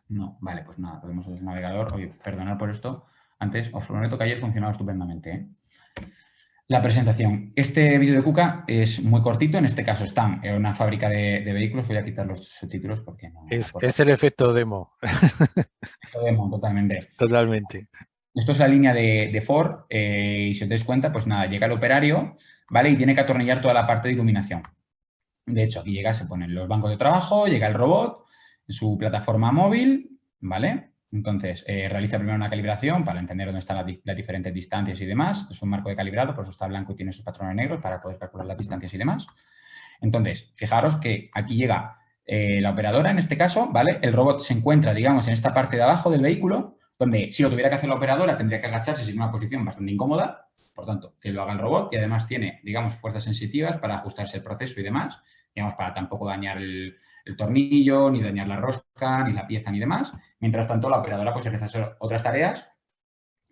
No, vale, pues nada, podemos el navegador. Oye, perdonad por esto. Antes, os prometo que ayer funcionaba estupendamente, ¿eh? La presentación. Este vídeo de KUKA es muy cortito. En este caso están en una fábrica de vehículos. Voy a quitar los subtítulos porque no... Es el efecto demo. Demo, totalmente. Totalmente. Esto es la línea de Ford y si os dais cuenta, pues nada, llega el operario, ¿vale? Y tiene que atornillar toda la parte de iluminación. De hecho, aquí llega, se ponen los bancos de trabajo, llega el robot, su plataforma móvil, ¿vale? Entonces, realiza primero una calibración para entender dónde están las diferentes distancias y demás. Esto es un marco de calibrado, por eso está blanco y tiene esos patrones negros para poder calcular las distancias y demás. Entonces, fijaros que aquí llega la operadora, en este caso, ¿vale? El robot se encuentra, digamos, en esta parte de abajo del vehículo, donde si lo tuviera que hacer la operadora tendría que agacharse en una posición bastante incómoda, por tanto, que lo haga el robot y además tiene, digamos, fuerzas sensitivas para ajustarse el proceso y demás, digamos, para tampoco dañar el tornillo, ni dañar la rosca, ni la pieza, ni demás. Mientras tanto, la operadora pues empieza a hacer otras tareas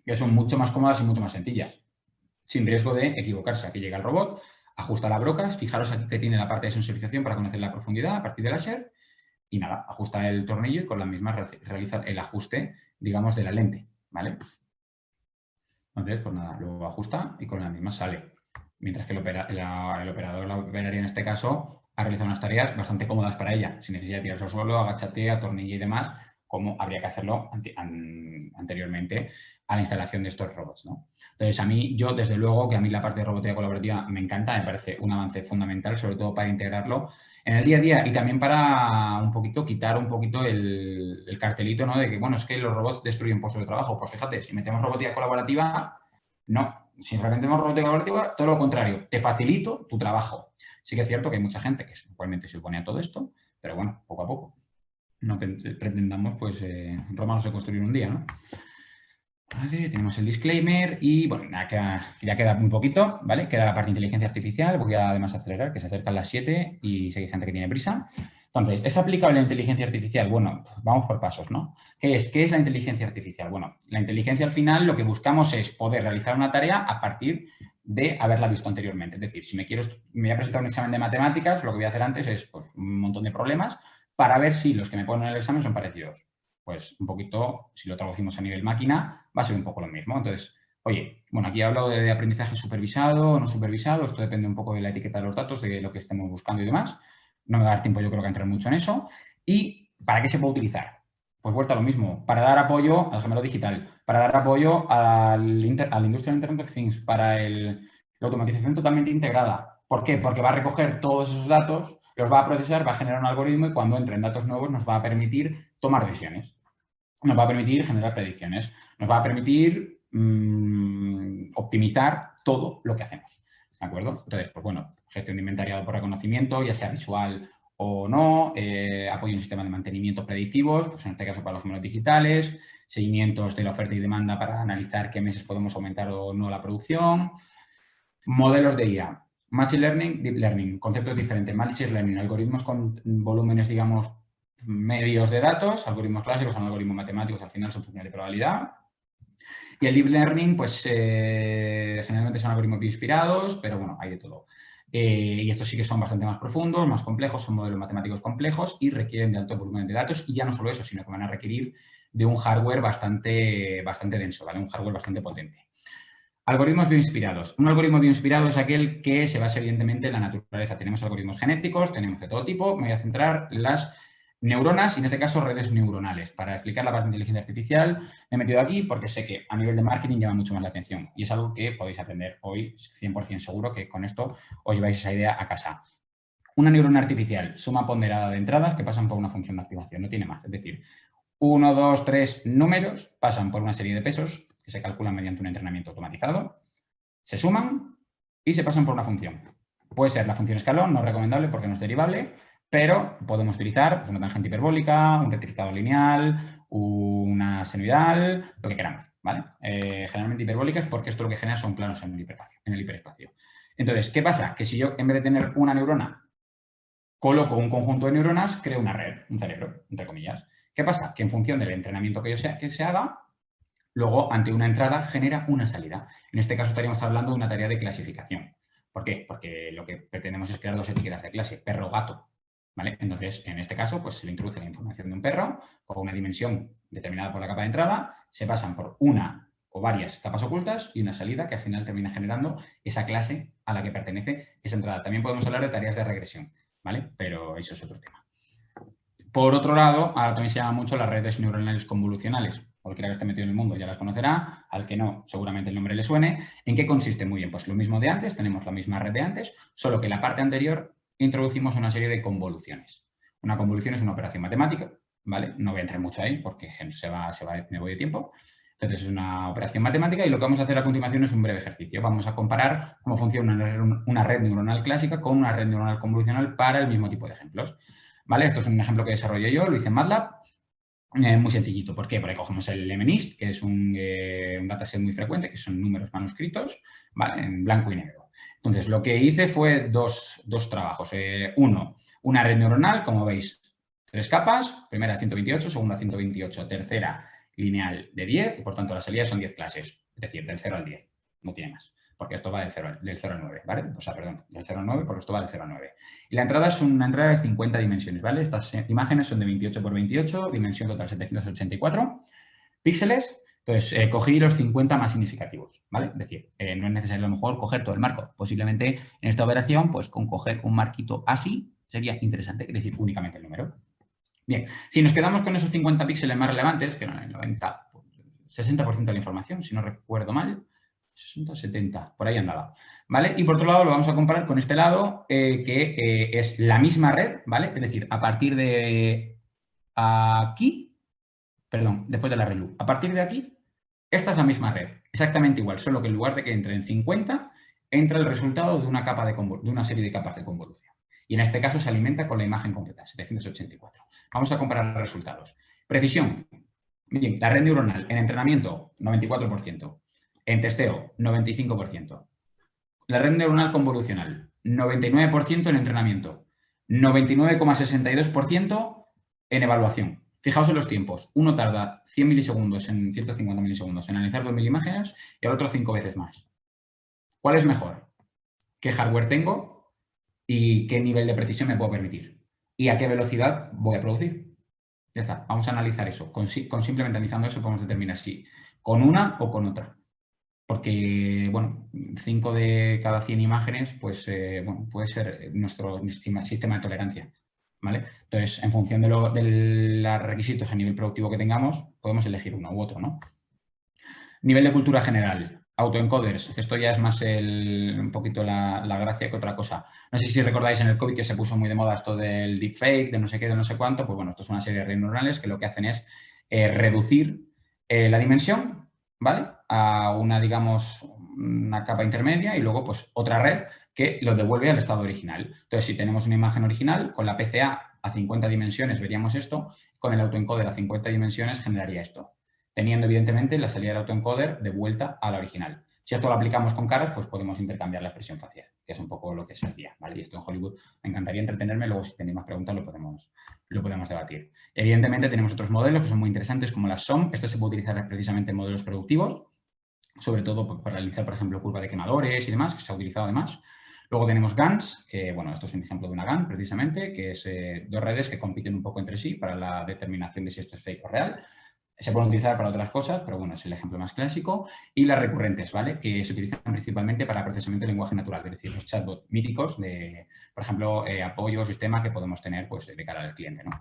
que son mucho más cómodas y mucho más sencillas, sin riesgo de equivocarse. Aquí llega el robot, ajusta las brocas, fijaros aquí que tiene la parte de sensorización para conocer la profundidad a partir del láser y nada, ajusta el tornillo y con la misma realiza el ajuste, digamos, de la lente, ¿vale? Entonces, pues nada, lo ajusta y con la misma sale. Mientras que el operador, la operaria en este caso, ha realizado unas tareas bastante cómodas para ella. Si necesita tirarse al suelo, agachate, atornille y demás, como habría que hacerlo anteriormente a la instalación de estos robots, ¿no? Entonces, desde luego, que a mí la parte de robótica colaborativa me encanta, me parece un avance fundamental, sobre todo para integrarlo en el día a día y también para quitar un poquito el cartelito, ¿no? De que, bueno, es que los robots destruyen puestos de trabajo. Pues fíjate, si metemos robótica colaborativa, no. Si implementemos robótica colaborativa, todo lo contrario, te facilito tu trabajo. Sí que es cierto que hay mucha gente que igualmente se opone a todo esto, pero bueno, poco a poco. No pretendamos, pues, Roma no se construye en un día, ¿no? Vale, tenemos el disclaimer y, bueno, ya queda muy poquito, ¿vale? Queda la parte de inteligencia artificial. Voy a además acelerar, que se acercan las 7 y sé que hay gente que tiene prisa. Entonces, ¿es aplicable la inteligencia artificial? Bueno, vamos por pasos, ¿no? ¿Qué es la inteligencia artificial? Bueno, la inteligencia al final lo que buscamos es poder realizar una tarea a partir de haberla visto anteriormente. Es decir, si me voy a presentar un examen de matemáticas, lo que voy a hacer antes es, pues, un montón de problemas para ver si los que me ponen en el examen son parecidos. Pues un poquito, si lo traducimos a nivel máquina, va a ser un poco lo mismo. Entonces, oye, bueno, aquí he hablado de aprendizaje supervisado o no supervisado, esto depende un poco de la etiqueta de los datos, de lo que estemos buscando y demás. No me va a dar tiempo, yo creo, que entrar mucho en eso. ¿Y para qué se puede utilizar? Pues vuelta a lo mismo, para dar apoyo al gemelo digital, para dar apoyo a la industria de Internet of Things, para la automatización totalmente integrada. ¿Por qué? Porque va a recoger todos esos datos, los va a procesar, va a generar un algoritmo y cuando entren datos nuevos nos va a permitir tomar decisiones. Nos va a permitir generar predicciones, nos va a permitir optimizar todo lo que hacemos, ¿de acuerdo? Entonces, pues bueno, gestión de inventariado por reconocimiento, ya sea visual o no, apoyo en un sistema de mantenimiento predictivos, pues en este caso para los gemelos digitales, seguimientos de la oferta y demanda para analizar qué meses podemos aumentar o no la producción, modelos de IA, Machine Learning, Deep Learning, conceptos diferentes, Machine Learning, algoritmos con volúmenes, digamos, medios de datos, algoritmos clásicos son algoritmos matemáticos, al final son funciones de probabilidad. Y el Deep Learning, pues generalmente son algoritmos bioinspirados, pero bueno, hay de todo. Y estos sí que son bastante más profundos, más complejos, son modelos matemáticos complejos y requieren de alto volumen de datos. Y ya no solo eso, sino que van a requerir de un hardware bastante denso, ¿vale? Un hardware bastante potente. Algoritmos bioinspirados. Un algoritmo bioinspirado es aquel que se basa evidentemente en la naturaleza. Tenemos algoritmos genéticos, tenemos de todo tipo. Me voy a centrar en las neuronas y en este caso redes neuronales. Para explicar la parte de inteligencia artificial me he metido aquí porque sé que a nivel de marketing llama mucho más la atención y es algo que podéis aprender hoy 100% seguro que con esto os lleváis esa idea a casa. Una neurona artificial, suma ponderada de entradas que pasan por una función de activación, no tiene más. Es decir, 1, 2, 3 números pasan por una serie de pesos que se calculan mediante un entrenamiento automatizado, se suman y se pasan por una función. Puede ser la función escalón, no es recomendable porque no es derivable, pero podemos utilizar pues, una tangente hiperbólica, un rectificador lineal, una senoidal, lo que queramos, ¿vale? Generalmente hiperbólicas porque esto lo que genera son planos en el hiperespacio. Entonces, ¿qué pasa? Que si yo en vez de tener una neurona coloco un conjunto de neuronas, creo una red, un cerebro, entre comillas. ¿Qué pasa? Que en función del entrenamiento que se haga, luego, ante una entrada, genera una salida. En este caso estaríamos hablando de una tarea de clasificación. ¿Por qué? Porque lo que pretendemos es crear dos etiquetas de clase, perro-gato. ¿Vale? Entonces, en este caso, pues se le introduce la información de un perro con una dimensión determinada por la capa de entrada, se pasan por una o varias capas ocultas y una salida que al final termina generando esa clase a la que pertenece esa entrada. También podemos hablar de tareas de regresión, ¿vale? Pero eso es otro tema. Por otro lado, ahora también se llama mucho las redes neuronales convolucionales. Cualquiera que esté metido en el mundo ya las conocerá, al que no, seguramente el nombre le suene. ¿En qué consiste? Muy bien, pues lo mismo de antes, tenemos la misma red de antes, solo que en la parte anterior introducimos una serie de convoluciones. Una convolución es una operación matemática, ¿vale? No voy a entrar mucho ahí porque me voy de tiempo. Entonces es una operación matemática y lo que vamos a hacer a continuación es un breve ejercicio. Vamos a comparar cómo funciona una red neuronal clásica con una red neuronal convolucional para el mismo tipo de ejemplos. ¿Vale? Esto es un ejemplo que desarrollé yo, lo hice en MATLAB. Muy sencillito. ¿Por qué? Porque cogemos el MNIST, que es un dataset muy frecuente, que son números manuscritos, ¿vale? En blanco y negro. Entonces, lo que hice fue dos trabajos. Uno, una red neuronal, como veis, 3 capas, primera 128, segunda 128, tercera lineal de 10, y por tanto las salidas son 10 clases, es decir, del 0 al 10, no tiene más. porque esto va del 0 al 9, ¿vale? O sea, perdón, del 0 al 9, porque esto va del 0 al 9. Y la entrada es una entrada de 50 dimensiones, ¿vale? Estas imágenes son de 28 por 28, dimensión total 784 píxeles. Entonces, cogí los 50 más significativos, ¿vale? Es decir, no es necesario a lo mejor coger todo el marco. Posiblemente en esta operación, pues con coger un marquito así sería interesante, es decir, únicamente el número. Bien, si nos quedamos con esos 50 píxeles más relevantes, que eran el 90, 60% de la información, si no recuerdo mal, 60, 70, por ahí andaba, ¿vale? Y por otro lado lo vamos a comparar con este lado, que es la misma red, ¿vale? Es decir, a partir de aquí, perdón, después de la relu, a partir de aquí, esta es la misma red, exactamente igual, solo que en lugar de que entre en 50, entra el resultado de una, capa de una serie de capas de convolución. Y en este caso se alimenta con la imagen completa, 784. Vamos a comparar los resultados. Precisión. Bien, la red neuronal en entrenamiento, 94%. En testeo, 95%. La red neuronal convolucional, 99% en entrenamiento. 99,62% en evaluación. Fijaos en los tiempos. Uno tarda 100 milisegundos en 150 milisegundos en analizar 2000 imágenes y el otro 5 veces más. ¿Cuál es mejor? ¿Qué hardware tengo y qué nivel de precisión me puedo permitir? ¿Y a qué velocidad voy a producir? Ya está. Vamos a analizar eso. Con simplemente analizando eso podemos determinar si con una o con otra. Porque, bueno, 5 de cada 100 imágenes, pues, bueno, puede ser nuestro sistema de tolerancia. ¿Vale? Entonces, en función de los requisitos a nivel productivo que tengamos, podemos elegir uno u otro, ¿no? Nivel de cultura general, autoencoders. Esto ya es más un poquito la gracia que otra cosa. No sé si recordáis en el COVID que se puso muy de moda esto del deepfake, de no sé qué, de no sé cuánto. Pues bueno, esto es una serie de redes neuronales que lo que hacen es reducir la dimensión, ¿vale? A una, digamos, una capa intermedia y luego pues otra red que lo devuelve al estado original. Entonces, si tenemos una imagen original, con la PCA a 50 dimensiones veríamos esto, con el autoencoder a 50 dimensiones generaría esto, teniendo evidentemente la salida del autoencoder de vuelta a la original. Si esto lo aplicamos con caras, pues podemos intercambiar la expresión facial, que es un poco lo que se hacía, ¿vale? Y esto en Hollywood me encantaría entretenerme, luego si tenéis más preguntas lo podemos debatir. Evidentemente tenemos otros modelos que son muy interesantes como la SOM, esto se puede utilizar precisamente en modelos productivos, sobre todo para realizar, por ejemplo, curva de quemadores y demás, que se ha utilizado además. Luego tenemos GANs, que bueno, esto es un ejemplo de una GAN precisamente, que es dos redes que compiten un poco entre sí para la determinación de si esto es fake o real. Se pueden utilizar para otras cosas, pero bueno, es el ejemplo más clásico. Y las recurrentes, ¿vale? Que se utilizan principalmente para procesamiento de lenguaje natural, es decir, los chatbots míticos de, por ejemplo, apoyo o sistema que podemos tener pues, de cara al cliente, ¿no?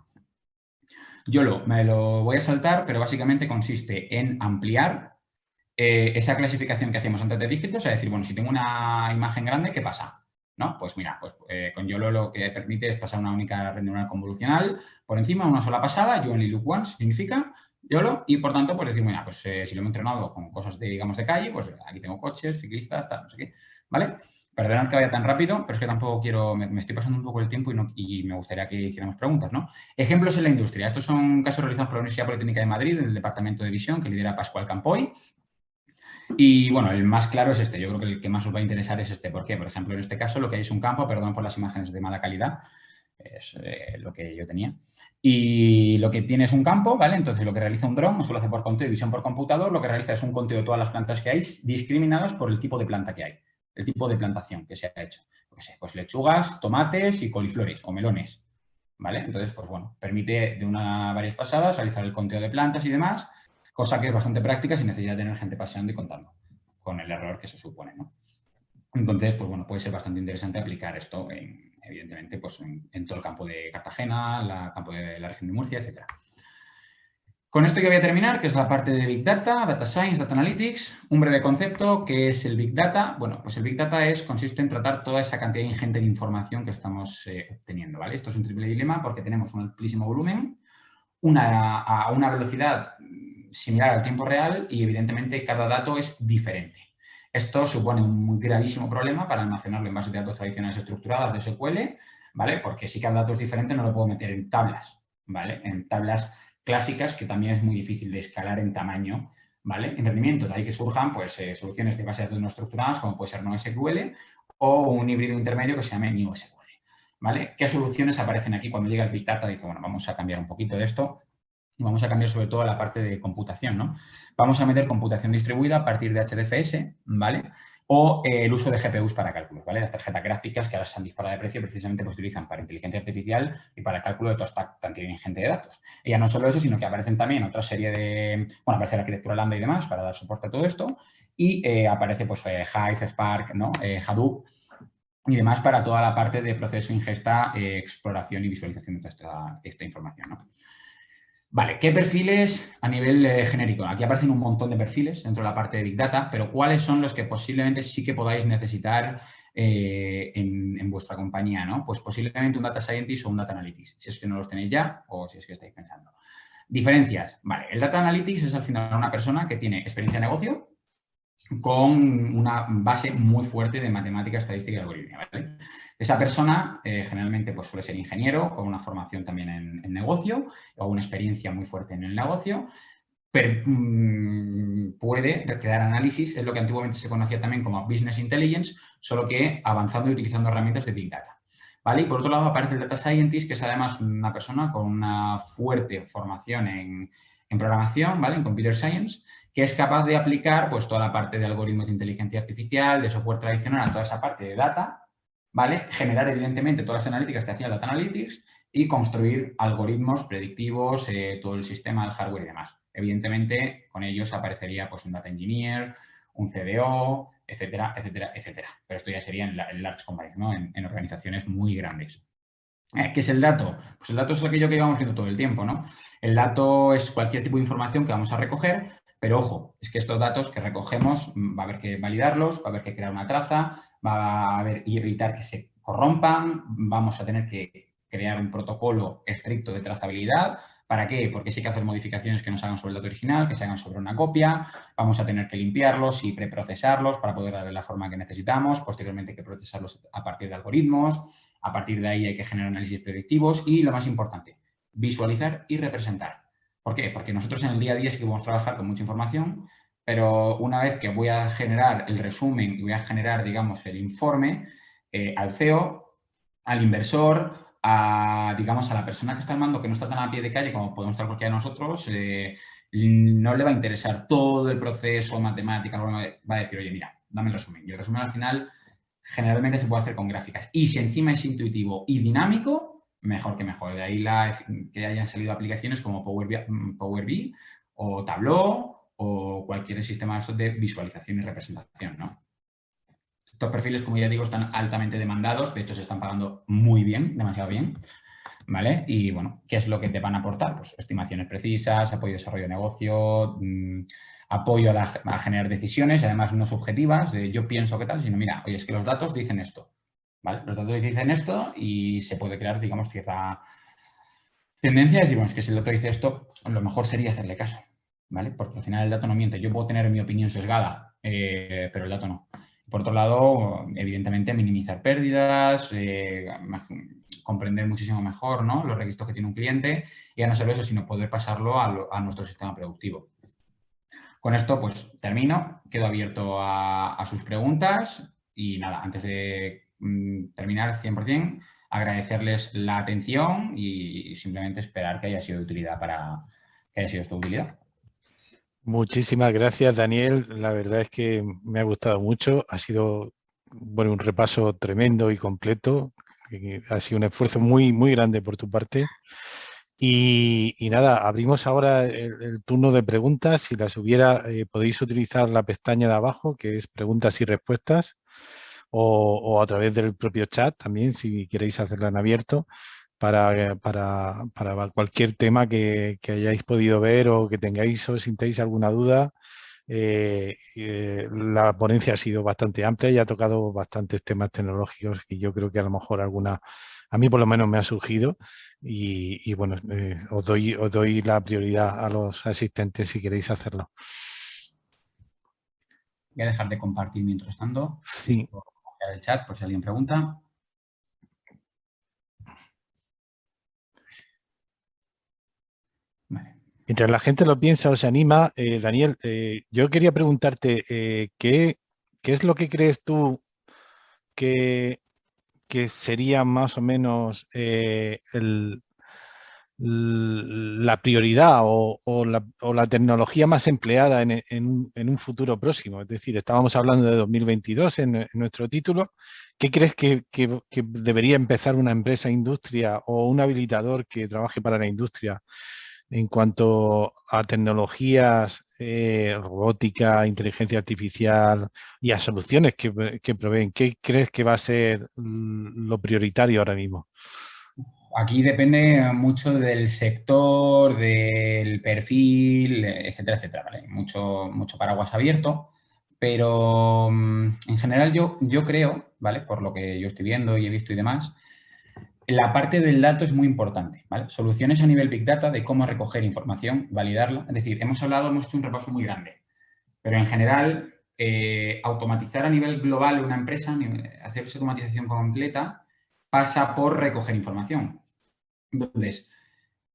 Yo me lo voy a saltar, pero básicamente consiste en ampliar esa clasificación que hacíamos antes de dígitos, es decir, bueno, si tengo una imagen grande, ¿qué pasa? ¿No? Pues mira, pues, con YOLO lo que permite es pasar una única red neuronal convolucional por encima, una sola pasada, you only look once, significa YOLO, y por tanto, pues decir, mira, pues si lo hemos entrenado con cosas de, digamos, de calle, pues aquí tengo coches, ciclistas, tal, no sé qué, ¿vale? Perdonad que vaya tan rápido, pero es que tampoco quiero, me estoy pasando un poco el tiempo y me gustaría que hiciéramos preguntas, ¿no? Ejemplos en la industria. Estos son casos realizados por la Universidad Politécnica de Madrid, en el Departamento de Visión, que lidera Pascual Campoy. Y bueno, el más claro es este. Yo creo que el que más os va a interesar es este. ¿Por qué? Por ejemplo, en este caso lo que hay es un campo, perdón por las imágenes de mala calidad, es lo que yo tenía. Y lo que tiene es un campo, ¿vale? Entonces lo que realiza un dron, no solo hace por conteo y visión por computador, lo que realiza es un conteo de todas las plantas que hay discriminadas por el tipo de planta que hay, el tipo de plantación que se ha hecho. Yo qué sé, pues lechugas, tomates y coliflores o melones, ¿vale? Entonces, pues bueno, permite de varias pasadas realizar el conteo de plantas y demás, cosa que es bastante práctica sin necesidad de tener gente paseando y contando, con el error que eso supone, ¿no? Entonces, pues bueno, puede ser bastante interesante aplicar esto, evidentemente, pues en todo el campo de Cartagena, el campo de la región de Murcia, etc. Con esto ya voy a terminar, que es la parte de Big Data, Data Science, Data Analytics. Un breve concepto, que es el Big Data. Bueno, pues el Big Data consiste en tratar toda esa cantidad ingente de información que estamos obteniendo, ¿vale? Esto es un triple dilema porque tenemos un amplísimo volumen, a una velocidad similar al tiempo real y, evidentemente, cada dato es diferente. Esto supone un gravísimo problema para almacenarlo en bases de datos tradicionales estructuradas de SQL, ¿vale? Porque si cada dato es diferente no lo puedo meter en tablas, ¿vale? En tablas clásicas, que también es muy difícil de escalar en tamaño, ¿vale? En rendimiento, de ahí que surjan pues, soluciones de bases de datos no estructuradas, como puede ser NoSQL, o un híbrido intermedio que se llame NewSQL, ¿vale? ¿Qué soluciones aparecen aquí cuando llega el Big Data? Dice, bueno, vamos a cambiar un poquito de esto y vamos a cambiar sobre todo la parte de computación, ¿no? Vamos a meter computación distribuida a partir de HDFS, ¿vale? o el uso de GPUs para cálculos, ¿vale? Las tarjetas gráficas que ahora se han disparado de precio precisamente pues, se utilizan para inteligencia artificial y para el cálculo de toda esta cantidad ingente de datos. Y ya no solo eso, sino que aparecen también otra serie de, bueno, aparece la arquitectura Lambda y demás para dar soporte a todo esto y aparece pues Hive, Spark, ¿no? Hadoop y demás para toda la parte de proceso, ingesta, exploración y visualización de toda esta información, ¿no? Vale, ¿qué perfiles a nivel genérico? Aquí aparecen un montón de perfiles dentro de la parte de Big Data, pero ¿cuáles son los que posiblemente sí que podáis necesitar en vuestra compañía, ¿no? Pues posiblemente un Data Scientist o un Data Analytics, si es que no los tenéis ya o si es que estáis pensando. Diferencias. Vale, el Data Analytics es al final una persona que tiene experiencia de negocio con una base muy fuerte de matemática, estadística y algoritmia, ¿vale? Esa persona generalmente pues, suele ser ingeniero con una formación también en negocio o una experiencia muy fuerte en el negocio, pero puede crear análisis, es lo que antiguamente se conocía también como Business Intelligence, solo que avanzando y utilizando herramientas de Big Data. ¿Vale? Y por otro lado aparece el Data Scientist, que es además una persona con una fuerte formación en programación, ¿vale? En Computer Science, que es capaz de aplicar pues, toda la parte de algoritmos de inteligencia artificial, de software tradicional, a toda esa parte de data, ¿vale? Generar, evidentemente, todas las analíticas que hacía el Data Analytics y construir algoritmos predictivos, todo el sistema, el hardware y demás. Evidentemente, con ellos aparecería pues, un Data Engineer, un CDO, etcétera, etcétera, etcétera. Pero esto ya sería en large companies, ¿no? En organizaciones muy grandes. ¿Qué es el dato? Pues el dato es aquello que íbamos viendo todo el tiempo, ¿no? El dato es cualquier tipo de información que vamos a recoger, pero ojo, es que estos datos que recogemos va a haber que validarlos, va a haber que crear una traza, va a haber y evitar que se corrompan, vamos a tener que crear un protocolo estricto de trazabilidad. ¿Para qué? Porque sí hay que hacer modificaciones que no se hagan sobre el dato original, que se hagan sobre una copia, vamos a tener que limpiarlos y preprocesarlos para poder darle la forma que necesitamos, posteriormente hay que procesarlos a partir de algoritmos. A partir de ahí hay que generar análisis predictivos y, lo más importante, visualizar y representar. ¿Por qué? Porque nosotros en el día a día sí que vamos a trabajar con mucha información, pero una vez que voy a generar el resumen y voy a generar, digamos, el informe, al CEO, al inversor, digamos, a la persona que está al mando, que no está tan a pie de calle como podemos estar cualquiera de nosotros, no le va a interesar todo el proceso matemático, va a decir, oye, mira, dame el resumen. Y el resumen al final generalmente se puede hacer con gráficas. Y si encima es intuitivo y dinámico, mejor que mejor. De ahí que hayan salido aplicaciones como Power BI o Tableau o cualquier sistema de visualización y representación, ¿no? Estos perfiles, como ya digo, están altamente demandados. De hecho, se están pagando muy bien, demasiado bien. ¿Vale? Y, bueno, ¿qué es lo que te van a aportar? Pues estimaciones precisas, apoyo a desarrollo de negocio, apoyo a generar decisiones, además no subjetivas, de yo pienso qué tal, sino mira, oye, es que los datos dicen esto, ¿vale? Los datos dicen esto y se puede crear, digamos, cierta tendencia. Es decir, bueno, es que si el dato dice esto, lo mejor sería hacerle caso, ¿vale? Porque al final el dato no miente. Yo puedo tener mi opinión sesgada, pero el dato no. Por otro lado, evidentemente, minimizar pérdidas, comprender muchísimo mejor, ¿no? Los requisitos que tiene un cliente y ya no solo eso, sino poder pasarlo a nuestro sistema productivo. Con esto, pues termino, quedo abierto a sus preguntas y nada, antes de terminar 100%, agradecerles la atención y simplemente esperar que haya sido de utilidad que haya sido esto de utilidad. Muchísimas gracias, Daniel. La verdad es que me ha gustado mucho. Ha sido, bueno, un repaso tremendo y completo. Ha sido un esfuerzo muy, muy grande por tu parte. Y nada, abrimos ahora el turno de preguntas. Si las hubiera, podéis utilizar la pestaña de abajo, que es preguntas y respuestas, o a través del propio chat también, si queréis hacerla en abierto, para cualquier tema que hayáis podido ver o que tengáis o sintáis alguna duda. La ponencia ha sido bastante amplia y ha tocado bastantes temas tecnológicos y yo creo que a lo mejor alguna, a mí por lo menos me ha surgido y bueno, os doy la prioridad a los asistentes si queréis hacerlo. Voy a dejar de compartir mientras tanto. Sí. Voy a coger el chat por si alguien pregunta. Vale. Mientras la gente lo piensa o se anima, Daniel, yo quería preguntarte, ¿qué es lo que crees tú que sería más o menos la prioridad o la tecnología más empleada en un futuro próximo. Es decir, estábamos hablando de 2022 en nuestro título. ¿Qué crees que debería empezar una empresa industria o un habilitador que trabaje para la industria en cuanto a tecnologías, robótica, inteligencia artificial y a soluciones que proveen? ¿Qué crees que va a ser lo prioritario ahora mismo? Aquí depende mucho del sector, del perfil, etcétera, etcétera, ¿vale? Mucho paraguas abierto, pero en general yo creo, ¿vale? Por lo que yo estoy viendo y he visto y demás, la parte del dato es muy importante, ¿vale? Soluciones a nivel Big Data de cómo recoger información, validarla. Es decir, hemos hecho un repaso muy grande, pero en general, automatizar a nivel global una empresa, hacer esa automatización completa, pasa por recoger información. Entonces,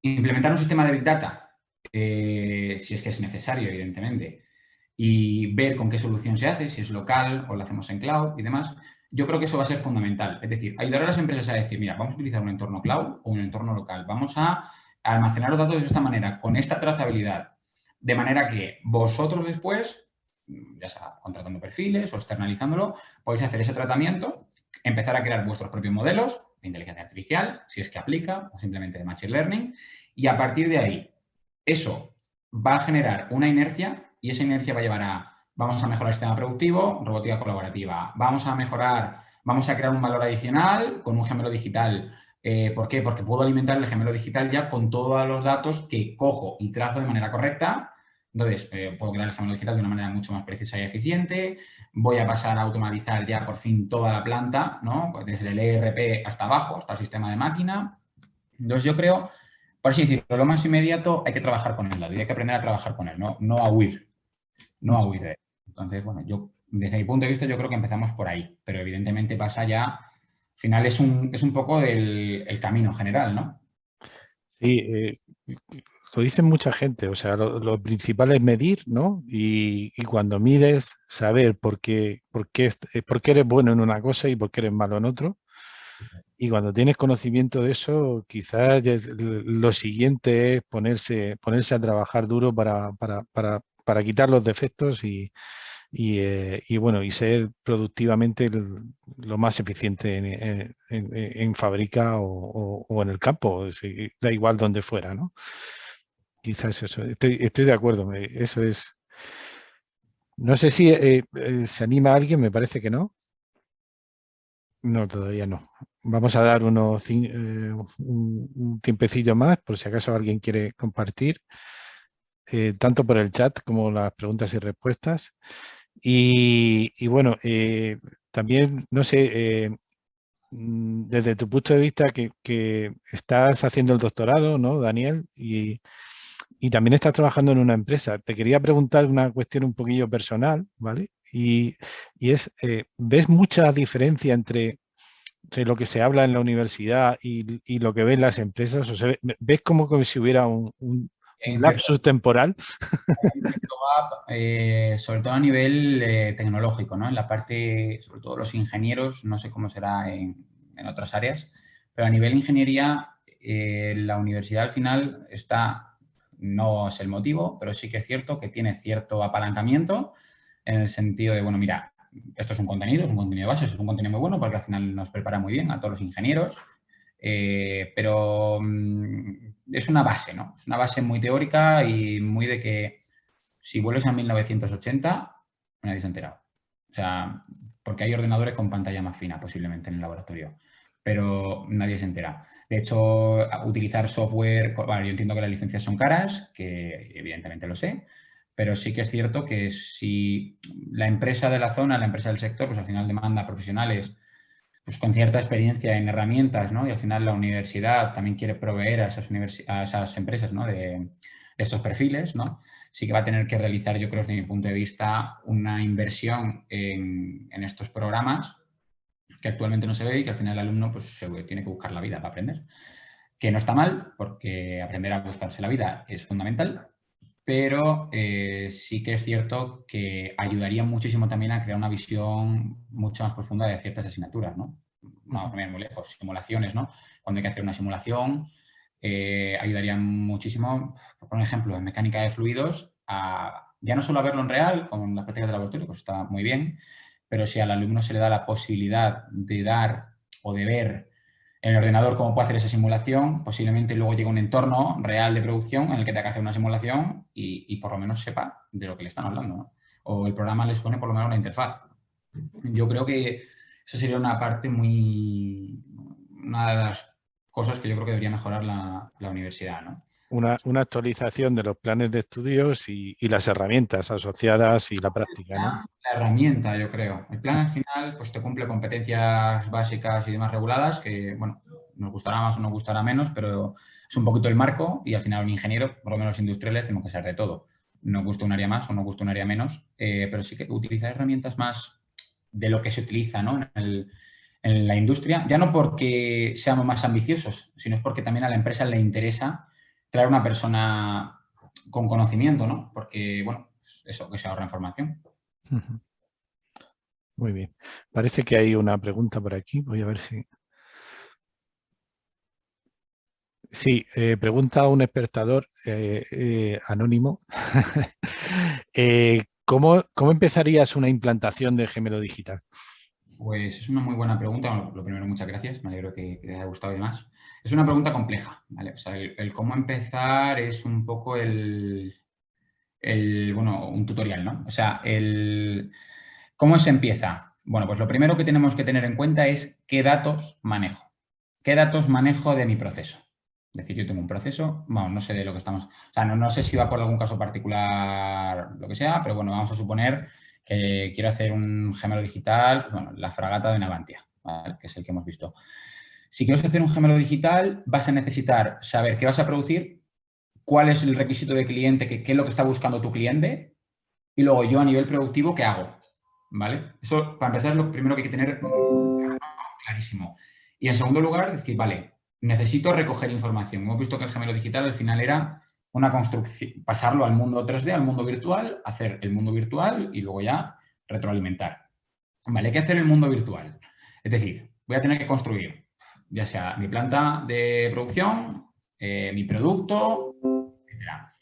implementar un sistema de Big Data, si es que es necesario, evidentemente, y ver con qué solución se hace, si es local o lo hacemos en cloud y demás, yo creo que eso va a ser fundamental. Es decir, ayudar a las empresas a decir, mira, vamos a utilizar un entorno cloud o un entorno local. Vamos a almacenar los datos de esta manera, con esta trazabilidad, de manera que vosotros después, ya sea contratando perfiles o externalizándolo, podéis hacer ese tratamiento, empezar a crear vuestros propios modelos de inteligencia artificial, si es que aplica, o simplemente de machine learning, y a partir de ahí, eso va a generar una inercia y esa inercia va a llevar a, vamos a mejorar el sistema productivo, robótica colaborativa, vamos a crear un valor adicional con un gemelo digital. ¿Por qué? Porque puedo alimentar el gemelo digital ya con todos los datos que cojo y trazo de manera correcta. Entonces, puedo crear el gemelo digital de una manera mucho más precisa y eficiente. Voy a pasar a automatizar ya por fin toda la planta, ¿no? Desde el ERP hasta abajo, hasta el sistema de máquina. Entonces, yo creo, por así decirlo, lo más inmediato hay que trabajar con el dato y hay que aprender a trabajar con él, no a huir, no a huir de él. Entonces, bueno, yo, desde mi punto de vista, yo creo que empezamos por ahí, pero evidentemente pasa ya, al final es un poco el camino general, ¿no? Sí, lo dice mucha gente, o sea, lo principal es medir, ¿no? Y cuando mides, saber por qué eres bueno en una cosa y por qué eres malo en otro. Y cuando tienes conocimiento de eso, quizás lo siguiente es ponerse a trabajar duro para quitar los defectos y, bueno, y ser productivamente lo más eficiente en fábrica o en el campo, da igual donde fuera, ¿no? Quizás eso, estoy de acuerdo, eso es. No sé si se anima alguien, me parece que no. No, todavía no. Vamos a dar un tiempecillo más por si acaso alguien quiere compartir, tanto por el chat como las preguntas y respuestas. Y bueno, también, no sé, desde tu punto de vista que estás haciendo el doctorado, ¿no, Daniel? Y también estás trabajando en una empresa. Te quería preguntar una cuestión un poquillo personal, ¿vale? Y es, ¿ves mucha diferencia entre lo que se habla en la universidad y lo que ven las empresas? O sea, ¿ves como si hubiera un En cierto, lapsus temporal? hay un cierto gap, sobre todo a nivel tecnológico, ¿no? En la parte, sobre todo los ingenieros, no sé cómo será en otras áreas, pero a nivel ingeniería, la universidad al final está, no es el motivo, pero sí que es cierto que tiene cierto apalancamiento en el sentido de, bueno, mira, esto es un contenido de base, es un contenido muy bueno porque al final nos prepara muy bien a todos los ingenieros, pero es una base, ¿no? Es una base muy teórica y muy de que si vuelves a 1980, nadie se ha enterado. O sea, porque hay ordenadores con pantalla más fina posiblemente en el laboratorio, pero nadie se entera. De hecho, utilizar software, bueno, yo entiendo que las licencias son caras, que evidentemente lo sé, pero sí que es cierto que si la empresa de la zona, la empresa del sector, pues al final demanda profesionales pues con cierta experiencia en herramientas, ¿no? Y al final la universidad también quiere proveer a esas empresas, ¿no? De estos perfiles, ¿no? Sí que va a tener que realizar, yo creo, desde mi punto de vista, una inversión en estos programas que actualmente no se ve y que al final el alumno pues, se tiene que buscar la vida para aprender. Que no está mal, porque aprender a buscarse la vida es fundamental, pero sí que es cierto que ayudaría muchísimo también a crear una visión mucho más profunda de ciertas asignaturas, ¿no? Vamos a poner muy lejos, simulaciones, ¿no? Cuando hay que hacer una simulación, ayudaría muchísimo, por ejemplo, en mecánica de fluidos, ya no solo a verlo en real, con las prácticas de laboratorio, pues está muy bien, pero si al alumno se le da la posibilidad de dar o de ver en el ordenador cómo puede hacer esa simulación, posiblemente luego llegue a un entorno real de producción en el que tenga que hacer una simulación y por lo menos sepa de lo que le están hablando, ¿no? O el programa les pone por lo menos una interfaz. Yo creo que eso sería una parte una de las cosas que yo creo que debería mejorar la universidad, ¿no? Una actualización de los planes de estudios y las herramientas asociadas y la práctica, ¿no? La herramienta, yo creo. El plan al final pues te cumple competencias básicas y demás reguladas que, bueno, nos gustará más o nos gustará menos, pero es un poquito el marco y al final un ingeniero, por lo menos industriales, tenemos que saber de todo. Nos gusta un área más o nos gusta un área menos, pero sí que utilizar herramientas más de lo que se utiliza, ¿no? En la industria, ya no porque seamos más ambiciosos, sino es porque también a la empresa le interesa traer una persona con conocimiento, ¿no? Porque, bueno, eso, que se ahorra información. Ujú. Muy bien. Parece que hay una pregunta por aquí. Voy a ver si... Sí, pregunta un espectador anónimo. ¿Cómo empezarías una implantación de gemelo digital? Pues es una muy buena pregunta. Bueno, lo primero, muchas gracias. Me alegro que te haya gustado y demás. Es una pregunta compleja, ¿vale? O sea, el cómo empezar es un poco bueno, un tutorial, ¿no? O sea, ¿cómo se empieza? Bueno, pues lo primero que tenemos que tener en cuenta es qué datos manejo. ¿Qué datos manejo de mi proceso? Es decir, yo tengo un proceso, bueno, no sé de lo que estamos, o sea, no sé si va por algún caso particular, lo que sea, pero bueno, vamos a suponer que quiero hacer un gemelo digital, bueno, la fragata de Navantia, ¿vale? Que es el que hemos visto. Si quieres hacer un gemelo digital, vas a necesitar saber qué vas a producir, cuál es el requisito de cliente, qué es lo que está buscando tu cliente, y luego yo a nivel productivo, ¿qué hago? ¿Vale? Eso, para empezar, es lo primero que hay que tener clarísimo. Y en segundo lugar, decir, vale, necesito recoger información. Hemos visto que el gemelo digital al final era una construcción, pasarlo al mundo 3D, al mundo virtual, hacer el mundo virtual y luego ya retroalimentar. Vale, ¿qué hacer en el mundo virtual? Es decir, voy a tener que construir ya sea mi planta de producción, mi producto, etcétera.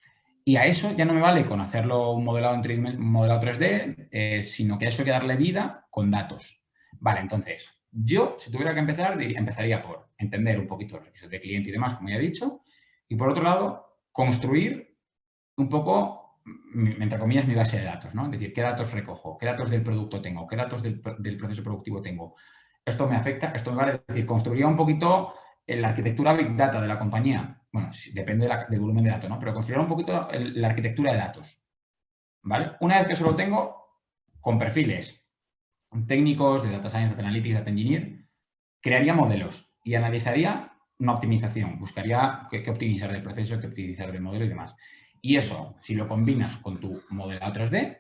Y a eso ya no me vale con hacerlo un modelado, un modelado 3D, sino que a eso hay que darle vida con datos. Vale, entonces, yo, si tuviera que empezar, empezaría por entender un poquito los requisitos de cliente y demás, como ya he dicho, y por otro lado, construir un poco, entre comillas, mi base de datos, ¿no? Es decir, qué datos recojo, qué datos del producto tengo, qué datos del proceso productivo tengo. Esto me afecta, esto me vale. Es decir, construiría un poquito en la arquitectura Big Data de la compañía. Bueno, sí, depende del volumen de datos, ¿no? Pero construiría un poquito la arquitectura de datos, ¿vale? Una vez que eso lo tengo, con perfiles técnicos de Data Science, Data Analytics, Data Engineer, crearía modelos y analizaría una optimización. Buscaría qué optimizar del proceso, qué optimizar del modelo y demás. Y eso, si lo combinas con tu modelado 3D,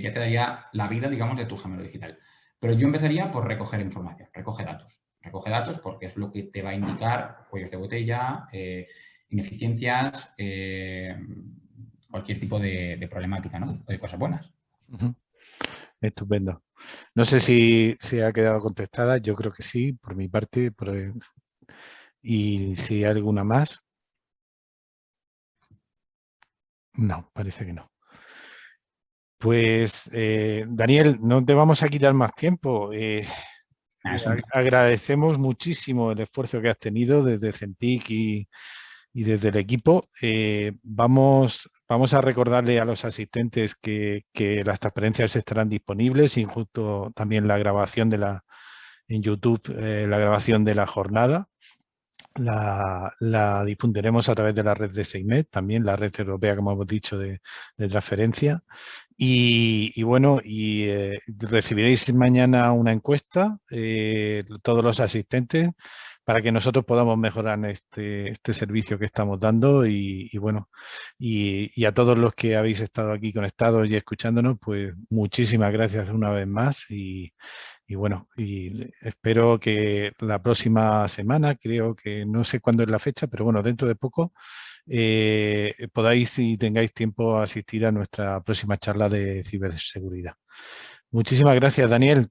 ya te daría la vida, digamos, de tu gemelo digital. Pero yo empezaría por recoger información, recoge datos. Recoge datos porque es lo que te va a indicar cuellos de botella, ineficiencias, cualquier tipo de problemática, ¿no? O de cosas buenas. Ujú. Estupendo. No sé si se ha quedado contestada, yo creo que sí, por mi parte, y si hay alguna más. No, parece que no. Pues, Daniel, no te vamos a quitar más tiempo. Es un Agradecemos muchísimo el esfuerzo que has tenido desde CENTIC y desde el equipo. Vamos a recordarle a los asistentes que las transparencias estarán disponibles y justo también la grabación en YouTube, la grabación de la jornada. La difundiremos a través de la red de SEIMED, también la red europea, como hemos dicho, de transferencia. Y bueno, recibiréis mañana una encuesta, todos los asistentes, para que nosotros podamos mejorar este servicio que estamos dando. Y bueno, y a todos los que habéis estado aquí conectados y escuchándonos, pues muchísimas gracias una vez más. Y bueno, y espero que la próxima semana, creo que no sé cuándo es la fecha, pero bueno, dentro de poco podáis y tengáis tiempo a asistir a nuestra próxima charla de ciberseguridad. Muchísimas gracias, Daniel.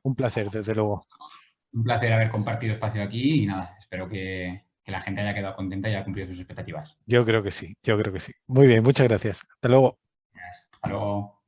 Un placer, desde luego. placer haber compartido espacio aquí y nada, espero que que la gente haya quedado contenta y haya cumplido sus expectativas. Yo creo que sí, yo creo que sí. Muy bien, muchas gracias. Hasta luego. Hasta luego.